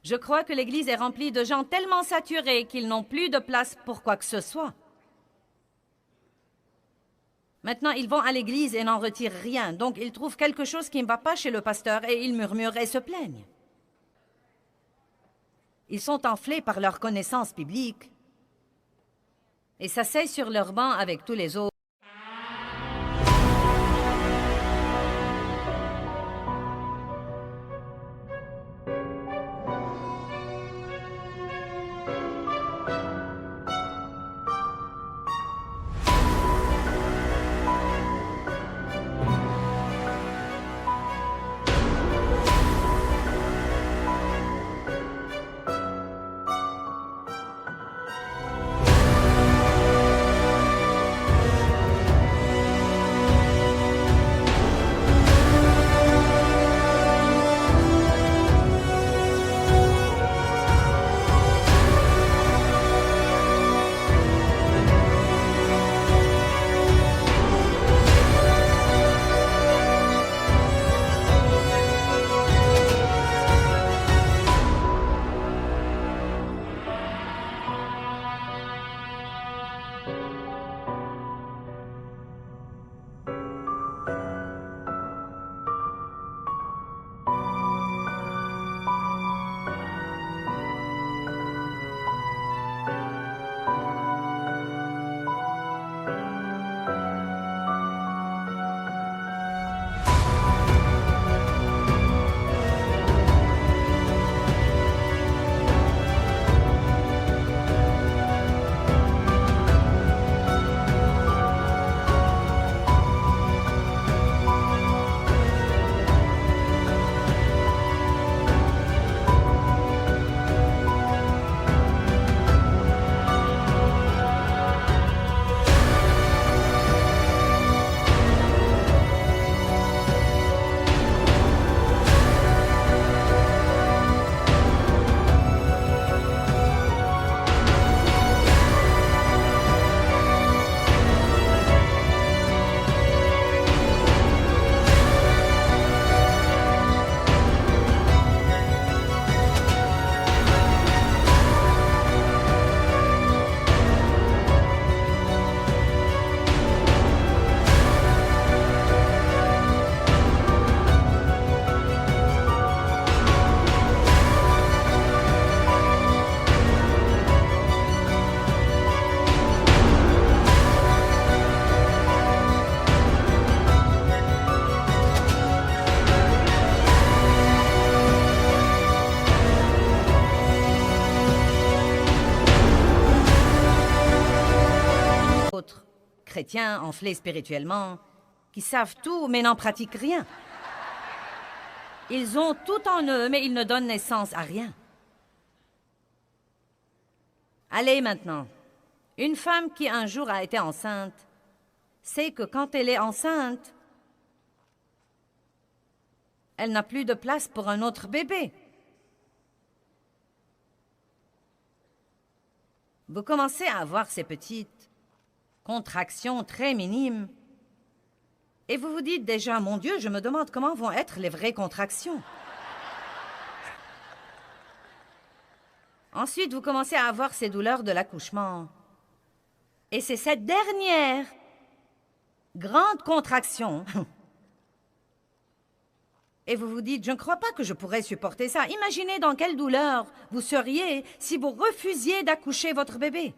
Je crois que l'Église est remplie de gens tellement saturés qu'ils n'ont plus de place pour quoi que ce soit. Maintenant, ils vont à l'église et n'en retirent rien, donc ils trouvent quelque chose qui ne va pas chez le pasteur et ils murmurent et se plaignent. Ils sont enflés par leur connaissance biblique et s'asseyent sur leur banc avec tous les autres. Chrétiens enflés spirituellement, qui savent tout mais n'en pratiquent rien. Ils ont tout en eux, mais ils ne donnent naissance à rien. Allez maintenant, une femme qui un jour a été enceinte sait que quand elle est enceinte, elle n'a plus de place pour un autre bébé. Vous commencez à avoir ces petites contractions très minimes. Et vous vous dites déjà, mon Dieu, je me demande comment vont être les vraies contractions. Ensuite, vous commencez à avoir ces douleurs de l'accouchement. Et c'est cette dernière grande contraction. Et vous vous dites, je ne crois pas que je pourrais supporter ça. Imaginez dans quelle douleur vous seriez si vous refusiez d'accoucher votre bébé.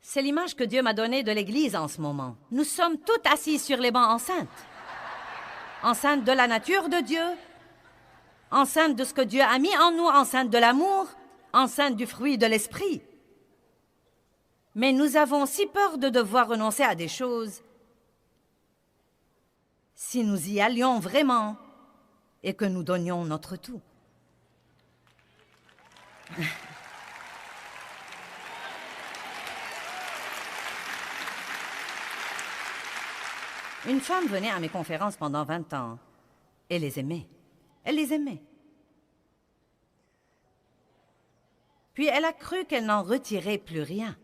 C'est l'image que Dieu m'a donnée de l'Église en ce moment. Nous sommes toutes assises sur les bancs enceintes. Enceintes de la nature de Dieu, enceintes de ce que Dieu a mis en nous, enceintes de l'amour, enceintes du fruit de l'esprit. Mais nous avons si peur de devoir renoncer à des choses. Si nous y allions vraiment et que nous donnions notre tout. Une femme venait à mes conférences pendant 20 ans et les aimait. Elle les aimait. Puis elle a cru qu'elle n'en retirait plus rien.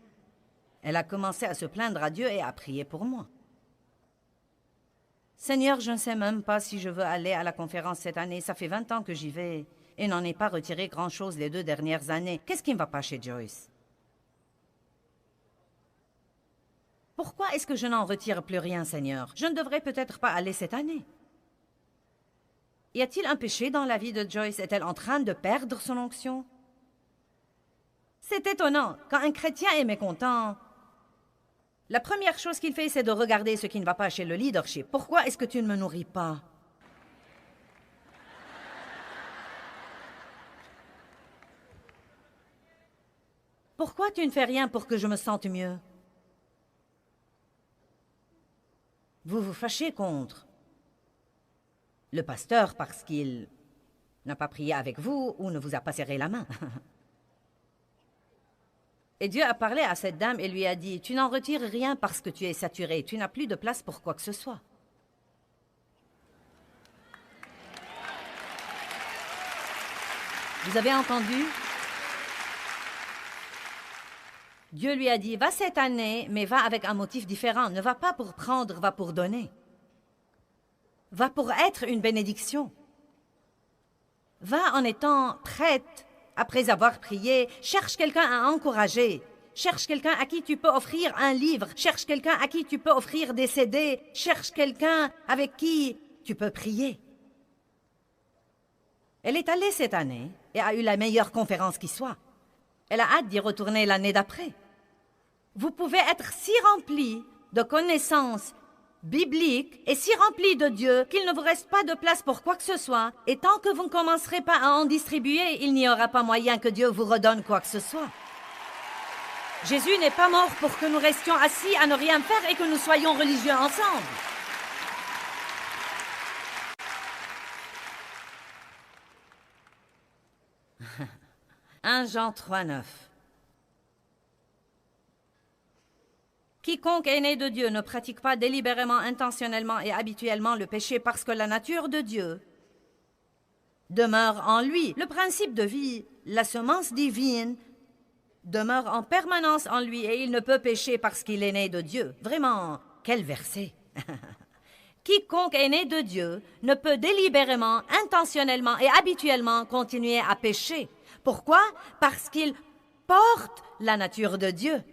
Elle a commencé à se plaindre à Dieu et à prier pour moi. Seigneur, je ne sais même pas si je veux aller à la conférence cette année. Ça fait 20 ans que j'y vais et n'en ai pas retiré grand-chose les 2 dernières années. Qu'est-ce qui ne va pas chez Joyce? Pourquoi est-ce que je n'en retire plus rien, Seigneur? Je ne devrais peut-être pas aller cette année. Y a-t-il un péché dans la vie de Joyce? Est-elle en train de perdre son onction? C'est étonnant. Quand un chrétien est mécontent, la première chose qu'il fait, c'est de regarder ce qui ne va pas chez le leadership. Pourquoi est-ce que tu ne me nourris pas? Pourquoi tu ne fais rien pour que je me sente mieux? Vous vous fâchez contre le pasteur parce qu'il n'a pas prié avec vous ou ne vous a pas serré la main. Et Dieu a parlé à cette dame et lui a dit, « Tu n'en retires rien parce que tu es saturé. Tu n'as plus de place pour quoi que ce soit. » Vous avez entendu? Dieu lui a dit, « Va cette année, mais va avec un motif différent. Ne va pas pour prendre, va pour donner. Va pour être une bénédiction. Va en étant prête. Après avoir prié, cherche quelqu'un à encourager. Cherche quelqu'un à qui tu peux offrir un livre. Cherche quelqu'un à qui tu peux offrir des CD. Cherche quelqu'un avec qui tu peux prier. » Elle est allée cette année et a eu la meilleure conférence qui soit. Elle a hâte d'y retourner l'année d'après. Vous pouvez être si rempli de connaissances bibliques et si rempli de Dieu qu'il ne vous reste pas de place pour quoi que ce soit. Et tant que vous ne commencerez pas à en distribuer, il n'y aura pas moyen que Dieu vous redonne quoi que ce soit. Jésus n'est pas mort pour que nous restions assis à ne rien faire et que nous soyons religieux ensemble. « 1 Jean 3,9 » Quiconque est né de Dieu ne pratique pas délibérément, intentionnellement et habituellement le péché parce que la nature de Dieu demeure en lui. Le principe de vie, la semence divine, demeure en permanence en lui et il ne peut pécher parce qu'il est né de Dieu. Vraiment, quel verset! Quiconque est né de Dieu ne peut délibérément, intentionnellement et habituellement continuer à pécher. Pourquoi? Parce qu'il porte la nature de Dieu.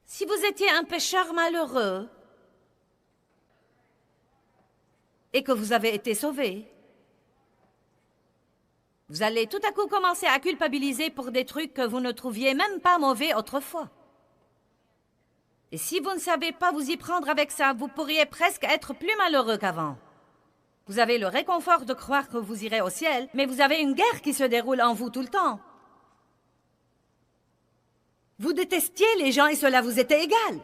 Si vous étiez un pécheur malheureux et que vous avez été sauvé, vous allez tout à coup commencer à culpabiliser pour des trucs que vous ne trouviez même pas mauvais autrefois. Et si vous ne savez pas vous y prendre avec ça, vous pourriez presque être plus malheureux qu'avant. Vous avez le réconfort de croire que vous irez au ciel, mais vous avez une guerre qui se déroule en vous tout le temps. Vous détestiez les gens et cela vous était égal.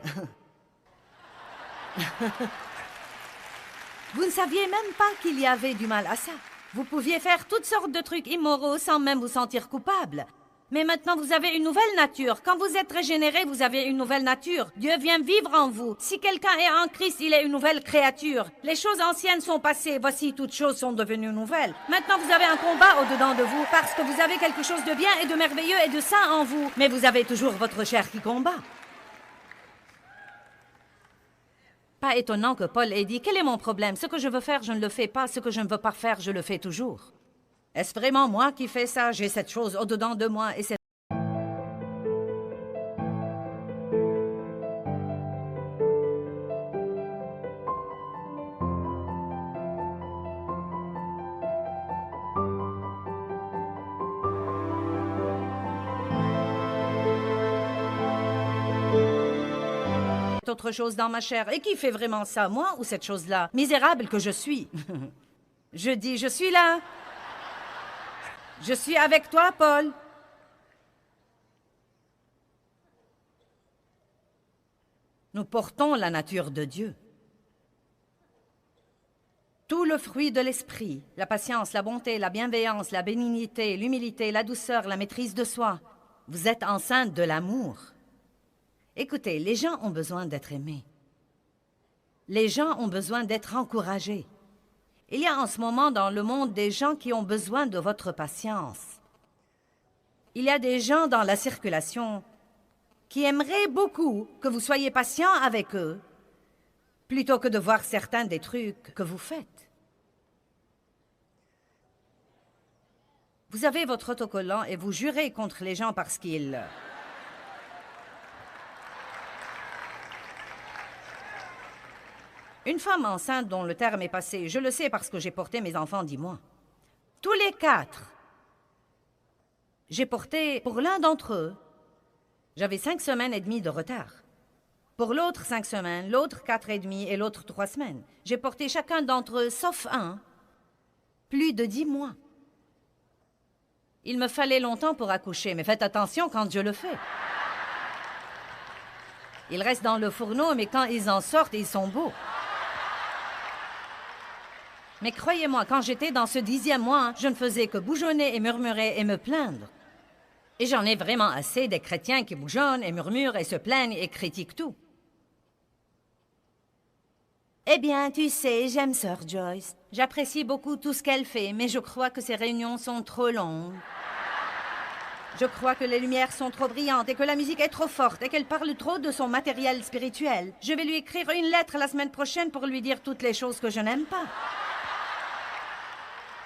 Vous ne saviez même pas qu'il y avait du mal à ça. Vous pouviez faire toutes sortes de trucs immoraux sans même vous sentir coupable. Mais maintenant, vous avez une nouvelle nature. Quand vous êtes régénéré, vous avez une nouvelle nature. Dieu vient vivre en vous. Si quelqu'un est en Christ, il est une nouvelle créature. Les choses anciennes sont passées. Voici, toutes choses sont devenues nouvelles. Maintenant, vous avez un combat au-dedans de vous parce que vous avez quelque chose de bien et de merveilleux et de saint en vous. Mais vous avez toujours votre chair qui combat. Pas étonnant que Paul ait dit « Quel est mon problème? Ce que je veux faire, je ne le fais pas. Ce que je ne veux pas faire, je le fais toujours. » Est-ce vraiment moi qui fais ça? J'ai cette chose au-dedans de moi et c'est... autre chose dans ma chair. Et qui fait vraiment ça, moi ou cette chose-là? Misérable que je suis. Je dis, je suis là. Je suis avec toi, Paul. Nous portons la nature de Dieu. Tout le fruit de l'esprit, la patience, la bonté, la bienveillance, la bénignité, l'humilité, la douceur, la maîtrise de soi. Vous êtes enceinte de l'amour. Écoutez, les gens ont besoin d'être aimés. Les gens ont besoin d'être encouragés. Il y a en ce moment dans le monde des gens qui ont besoin de votre patience. Il y a des gens dans la circulation qui aimeraient beaucoup que vous soyez patient avec eux, plutôt que de voir certains des trucs que vous faites. Vous avez votre autocollant et vous jurez contre les gens parce qu'ils... Une femme enceinte dont le terme est passé, je le sais parce que j'ai porté mes enfants 10 mois. Tous les 4. J'ai porté, pour l'un d'entre eux, j'avais 5 semaines et demie de retard. Pour l'autre, 5 semaines, l'autre 4 et demi et l'autre 3 semaines. J'ai porté chacun d'entre eux, sauf un, plus de 10 mois. Il me fallait longtemps pour accoucher, mais faites attention quand je le fais. Ils restent dans le fourneau, mais quand ils en sortent, ils sont beaux. Mais croyez-moi, quand j'étais dans ce 10e mois, je ne faisais que bougeonner et murmurer et me plaindre. Et j'en ai vraiment assez des chrétiens qui bougonnent et murmurent et se plaignent et critiquent tout. Eh bien, tu sais, j'aime Sœur Joyce. J'apprécie beaucoup tout ce qu'elle fait, mais je crois que ses réunions sont trop longues. Je crois que les lumières sont trop brillantes et que la musique est trop forte et qu'elle parle trop de son matériel spirituel. Je vais lui écrire une lettre la semaine prochaine pour lui dire toutes les choses que je n'aime pas.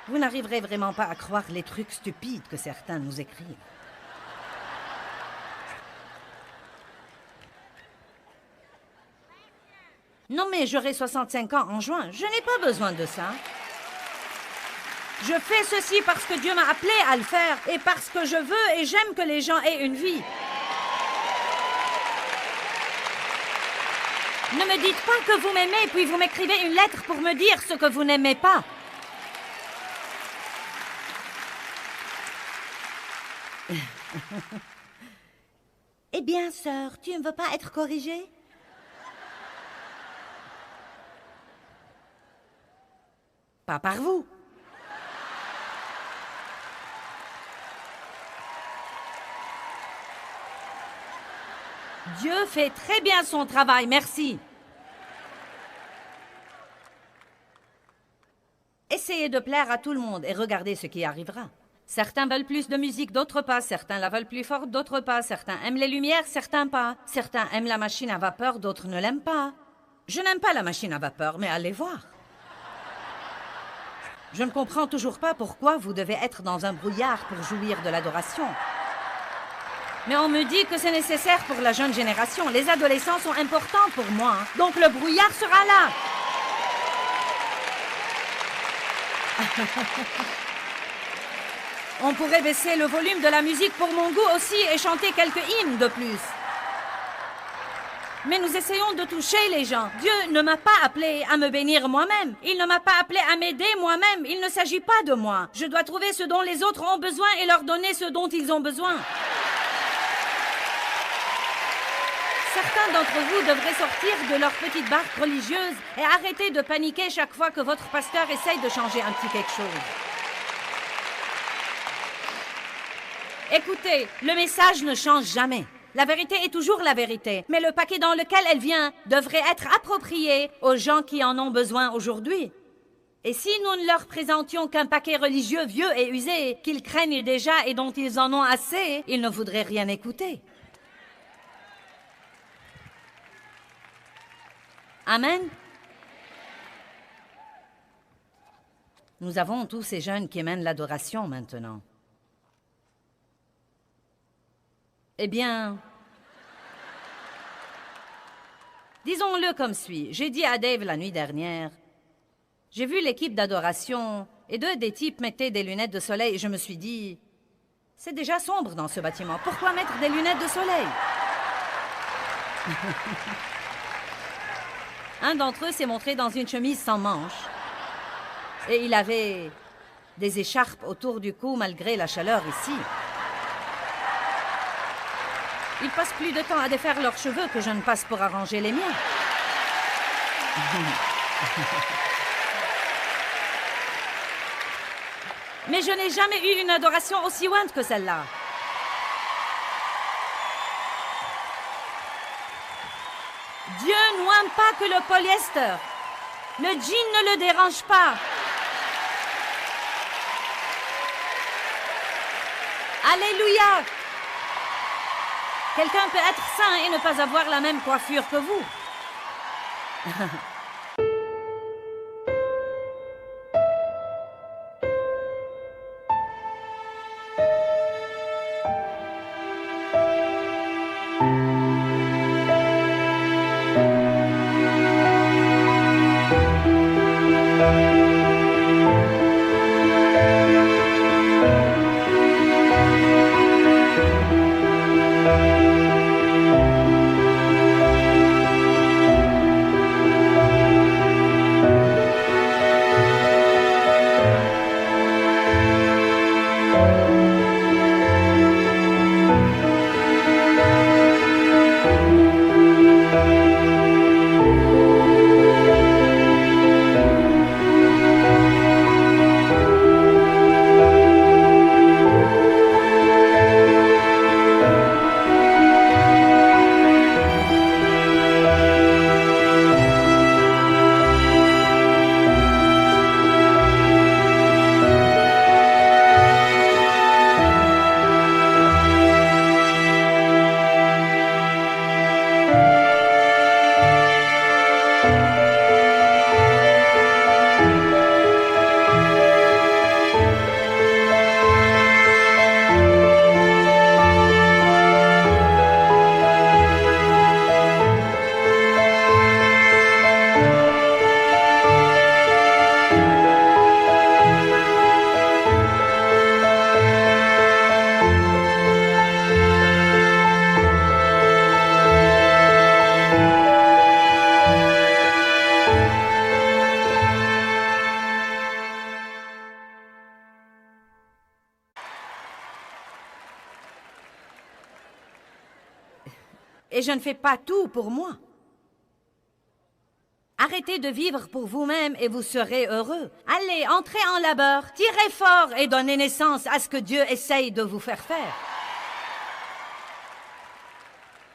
Vous n'arriverez vraiment pas à croire les trucs stupides que certains nous écrivent. Non, mais j'aurai 65 ans en juin. Je n'ai pas besoin de ça. Je fais ceci parce que Dieu m'a appelé à le faire et parce que je veux et j'aime que les gens aient une vie. Ne me dites pas que vous m'aimez puis vous m'écrivez une lettre pour me dire ce que vous n'aimez pas. Eh bien, sœur, tu ne veux pas être corrigée? Pas par vous. Dieu fait très bien son travail, merci. Essayez de plaire à tout le monde et regardez ce qui arrivera. Certains veulent plus de musique, d'autres pas. Certains la veulent plus forte, d'autres pas. Certains aiment les lumières, certains pas. Certains aiment la machine à vapeur, d'autres ne l'aiment pas. Je n'aime pas la machine à vapeur, mais allez voir. Je ne comprends toujours pas pourquoi vous devez être dans un brouillard pour jouir de l'adoration. Mais on me dit que c'est nécessaire pour la jeune génération. Les adolescents sont importants pour moi, donc le brouillard sera là. On pourrait baisser le volume de la musique pour mon goût aussi et chanter quelques hymnes de plus. Mais nous essayons de toucher les gens. Dieu ne m'a pas appelé à me bénir moi-même. Il ne m'a pas appelé à m'aider moi-même. Il ne s'agit pas de moi. Je dois trouver ce dont les autres ont besoin et leur donner ce dont ils ont besoin. Certains d'entre vous devraient sortir de leur petite barque religieuse et arrêter de paniquer chaque fois que votre pasteur essaye de changer un petit quelque chose. Écoutez, le message ne change jamais. La vérité est toujours la vérité, mais le paquet dans lequel elle vient devrait être approprié aux gens qui en ont besoin aujourd'hui. Et si nous ne leur présentions qu'un paquet religieux vieux et usé, qu'ils craignent déjà et dont ils en ont assez, ils ne voudraient rien écouter. Amen. Nous avons tous ces jeunes qui mènent l'adoration maintenant. Eh bien, disons-le comme suit. J'ai dit à Dave la nuit dernière, j'ai vu l'équipe d'adoration et 2 des types mettaient des lunettes de soleil et je me suis dit, c'est déjà sombre dans ce bâtiment. Pourquoi mettre des lunettes de soleil? Un d'entre eux s'est montré dans une chemise sans manches et il avait des écharpes autour du cou malgré la chaleur ici. Ils passent plus de temps à défaire leurs cheveux que je ne passe pour arranger les miens. Mais je n'ai jamais eu une adoration aussi ointe que celle-là. Dieu n'aime pas que le polyester. Le jean ne le dérange pas. Alléluia! Quelqu'un peut être saint et ne pas avoir la même coiffure que vous. Et je ne fais pas tout pour moi. Arrêtez de vivre pour vous-même et vous serez heureux. Allez, entrez en labeur, tirez fort et donnez naissance à ce que Dieu essaye de vous faire faire.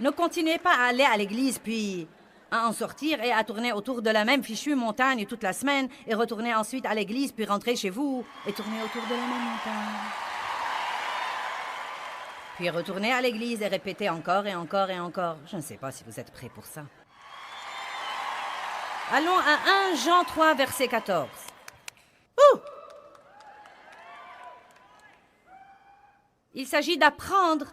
Ne continuez pas à aller à l'église puis à en sortir et à tourner autour de la même fichue montagne toute la semaine et retourner ensuite à l'église puis rentrer chez vous et tourner autour de la même montagne. Puis retourner à l'église et répéter encore et encore et encore. Je ne sais pas si vous êtes prêts pour ça. Allons à 1 Jean 3, verset 14. Ouh! Il s'agit d'apprendre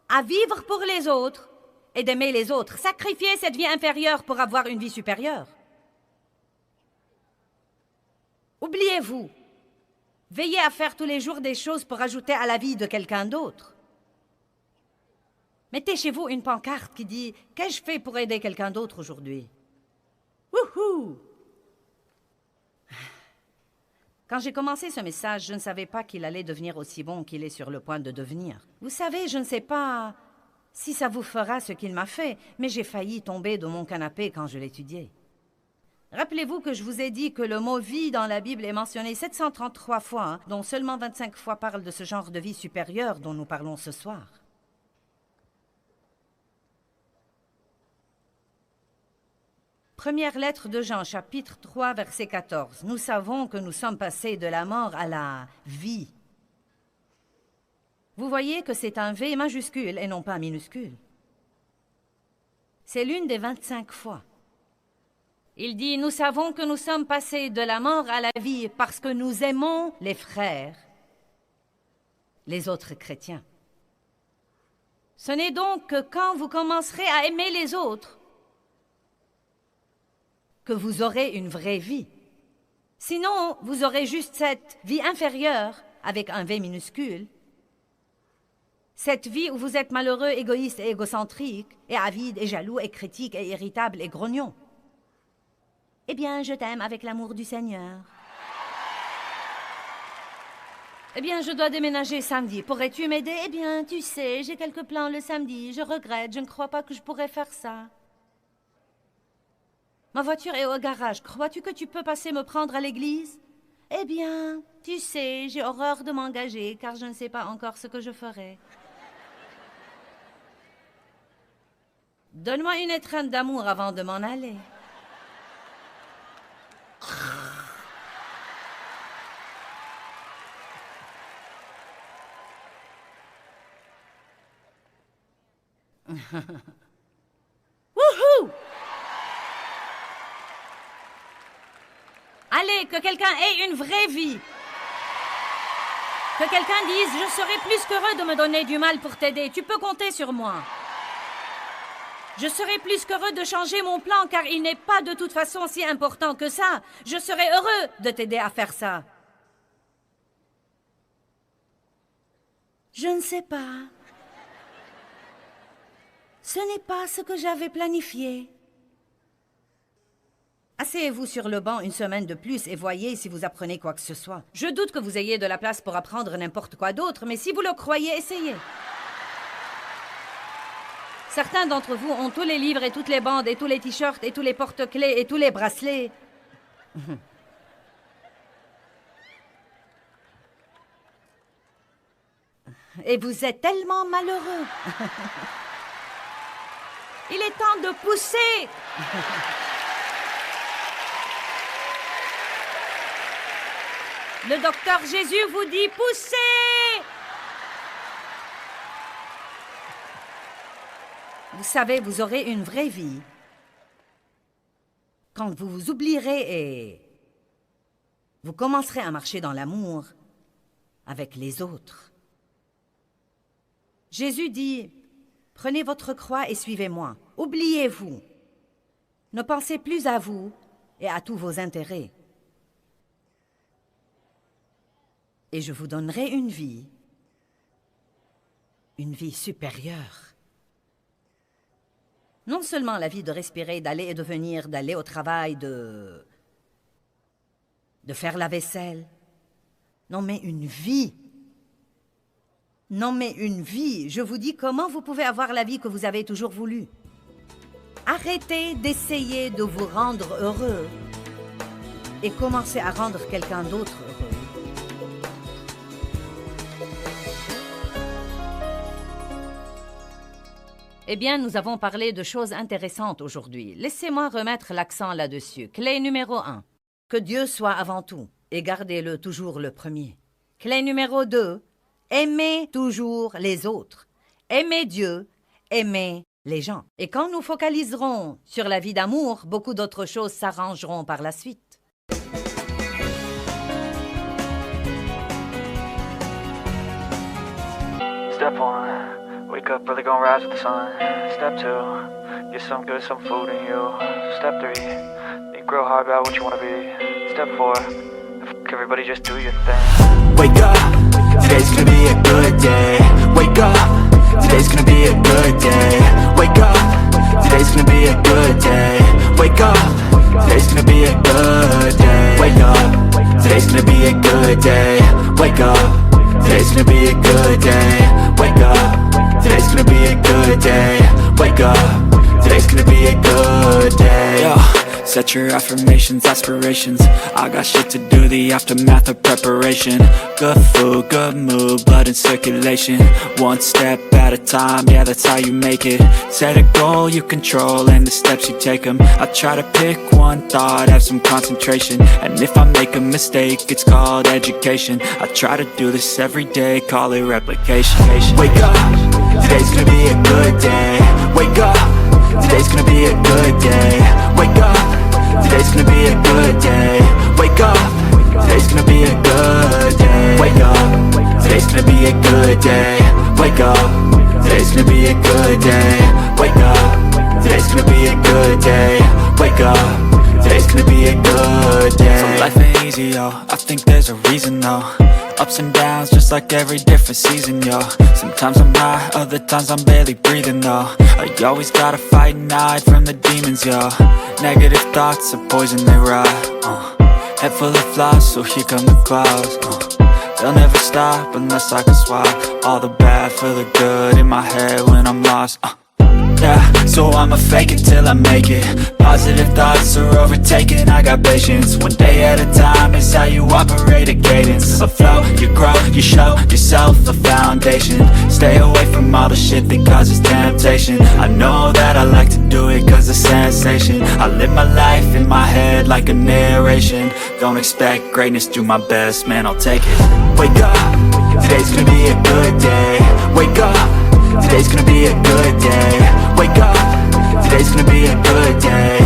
à vivre pour les autres et d'aimer les autres. Sacrifier cette vie inférieure pour avoir une vie supérieure. Oubliez-vous. Veillez à faire tous les jours des choses pour ajouter à la vie de quelqu'un d'autre. Mettez chez vous une pancarte qui dit « Qu'ai-je fait pour aider quelqu'un d'autre aujourd'hui ?» Wouhou! Quand j'ai commencé ce message, je ne savais pas qu'il allait devenir aussi bon qu'il est sur le point de devenir. Vous savez, je ne sais pas si ça vous fera ce qu'il m'a fait, mais j'ai failli tomber de mon canapé quand je l'étudiais. Rappelez-vous que je vous ai dit que le mot « vie » dans la Bible est mentionné 733 fois, dont seulement 25 fois parlent de ce genre de vie supérieure dont nous parlons ce soir. Première lettre de Jean, chapitre 3, verset 14. Nous savons que nous sommes passés de la mort à la vie. Vous voyez que c'est un V majuscule et non pas minuscule. C'est l'une des 25 fois. Il dit, nous savons que nous sommes passés de la mort à la vie parce que nous aimons les frères, les autres chrétiens. Ce n'est donc que quand vous commencerez à aimer les autres que vous aurez une vraie vie. Sinon, vous aurez juste cette vie inférieure, avec un V minuscule, cette vie où vous êtes malheureux, égoïste et égocentrique, et avide et jaloux et critique et irritable et grognon. Eh bien, je t'aime avec l'amour du Seigneur. Eh bien, je dois déménager samedi. Pourrais-tu m'aider? Eh bien, tu sais, j'ai quelques plans le samedi. Je regrette, je ne crois pas que je pourrais faire ça. Ma voiture est au garage. Crois-tu que tu peux passer me prendre à l'église? Eh bien, tu sais, j'ai horreur de m'engager car je ne sais pas encore ce que je ferai. Donne-moi une étreinte d'amour avant de m'en aller. Wouhou! Allez, que quelqu'un ait une vraie vie. Que quelqu'un dise « Je serai plus qu'heureux de me donner du mal pour t'aider. Tu peux compter sur moi. » Je serai plus qu'heureux de changer mon plan car il n'est pas de toute façon si important que ça. Je serai heureux de t'aider à faire ça. Je ne sais pas. Ce n'est pas ce que j'avais planifié. Asseyez-vous sur le banc une semaine de plus et voyez si vous apprenez quoi que ce soit. Je doute que vous ayez de la place pour apprendre n'importe quoi d'autre, mais si vous le croyez, essayez. Certains d'entre vous ont tous les livres et toutes les bandes et tous les t-shirts et tous les porte-clés et tous les bracelets. Et vous êtes tellement malheureux. Il est temps de pousser. Le docteur Jésus vous dit « Poussez !» Vous savez, vous aurez une vraie vie quand vous vous oublierez et vous commencerez à marcher dans l'amour avec les autres. Jésus dit « Prenez votre croix et suivez-moi. Oubliez-vous. Ne pensez plus à vous et à tous vos intérêts. Et je vous donnerai une vie supérieure. Non seulement la vie de respirer, d'aller et de venir, d'aller au travail, de faire la vaisselle. Non, mais une vie. Non, mais une vie. Je vous dis comment vous pouvez avoir la vie que vous avez toujours voulu. Arrêtez d'essayer de vous rendre heureux et commencez à rendre quelqu'un d'autre heureux. Eh bien, nous avons parlé de choses intéressantes aujourd'hui. Laissez-moi remettre l'accent là-dessus. Clé numéro 1. Que Dieu soit avant tout et gardez-le toujours le premier. Clé numéro 2. Aimez toujours les autres. Aimez Dieu, aimez les gens. Et quand nous focaliserons sur la vie d'amour, beaucoup d'autres choses s'arrangeront par la suite. Step 1. Wake up early, gonna rise with the sun. Step 2, get some good, some food in you. Step 3, think real hard about what you wanna be. Step 4, everybody just do your thing. Wake up, today's gonna be a good day. Wake up, today's gonna be a good day. Wake up, today's gonna be a good day. Wake up, today's gonna be a good day. Wake up, today's gonna be a good day. Wake up, today's gonna be a good day. Wake up. Today's gonna be a good day. Wake up. Today's gonna be a good day. Yeah. Set your affirmations, aspirations. I got shit to do, the aftermath of preparation. Good food, good mood, blood in circulation. One step at a time, yeah, that's how you make it. Set a goal you control and the steps you take them. I try to pick one thought, have some concentration. And if I make a mistake, it's called education. I try to do this every day, call it replication. Wake up, today's gonna be a good day. Wake up, today's gonna be a good day. Wake up, today's gonna be a good day. Wake up, today's gonna be a good day. Wake up, today's gonna be a good day. Wake up, today's gonna be a good day. Wake up, today's gonna be a good day. Wake up, today's gonna be a good day. So life ain't easy, yo, I think there's a reason though. Ups and downs, just like every different season, yo. Sometimes I'm high, other times I'm barely breathing, though. I always gotta fight and hide from the demons, yo. Negative thoughts are poison, they rot. Head full of flies, so here come the clouds. They'll never stop unless I can swap all the bad for the good in my head when I'm lost. Yeah, so I'ma fake it till I make it. Positive thoughts are overtaken, I got patience. One day at a time is how you operate a cadence. A flow, you grow, you show yourself a foundation. Stay away from all the shit that causes temptation. I know that I like to do it cause it's sensation. I live my life in my head like a narration. Don't expect greatness, do my best, man, I'll take it. Wake up, today's gonna be a good day. Wake up, today's gonna be a good day. Wake up, today's gonna be a good day.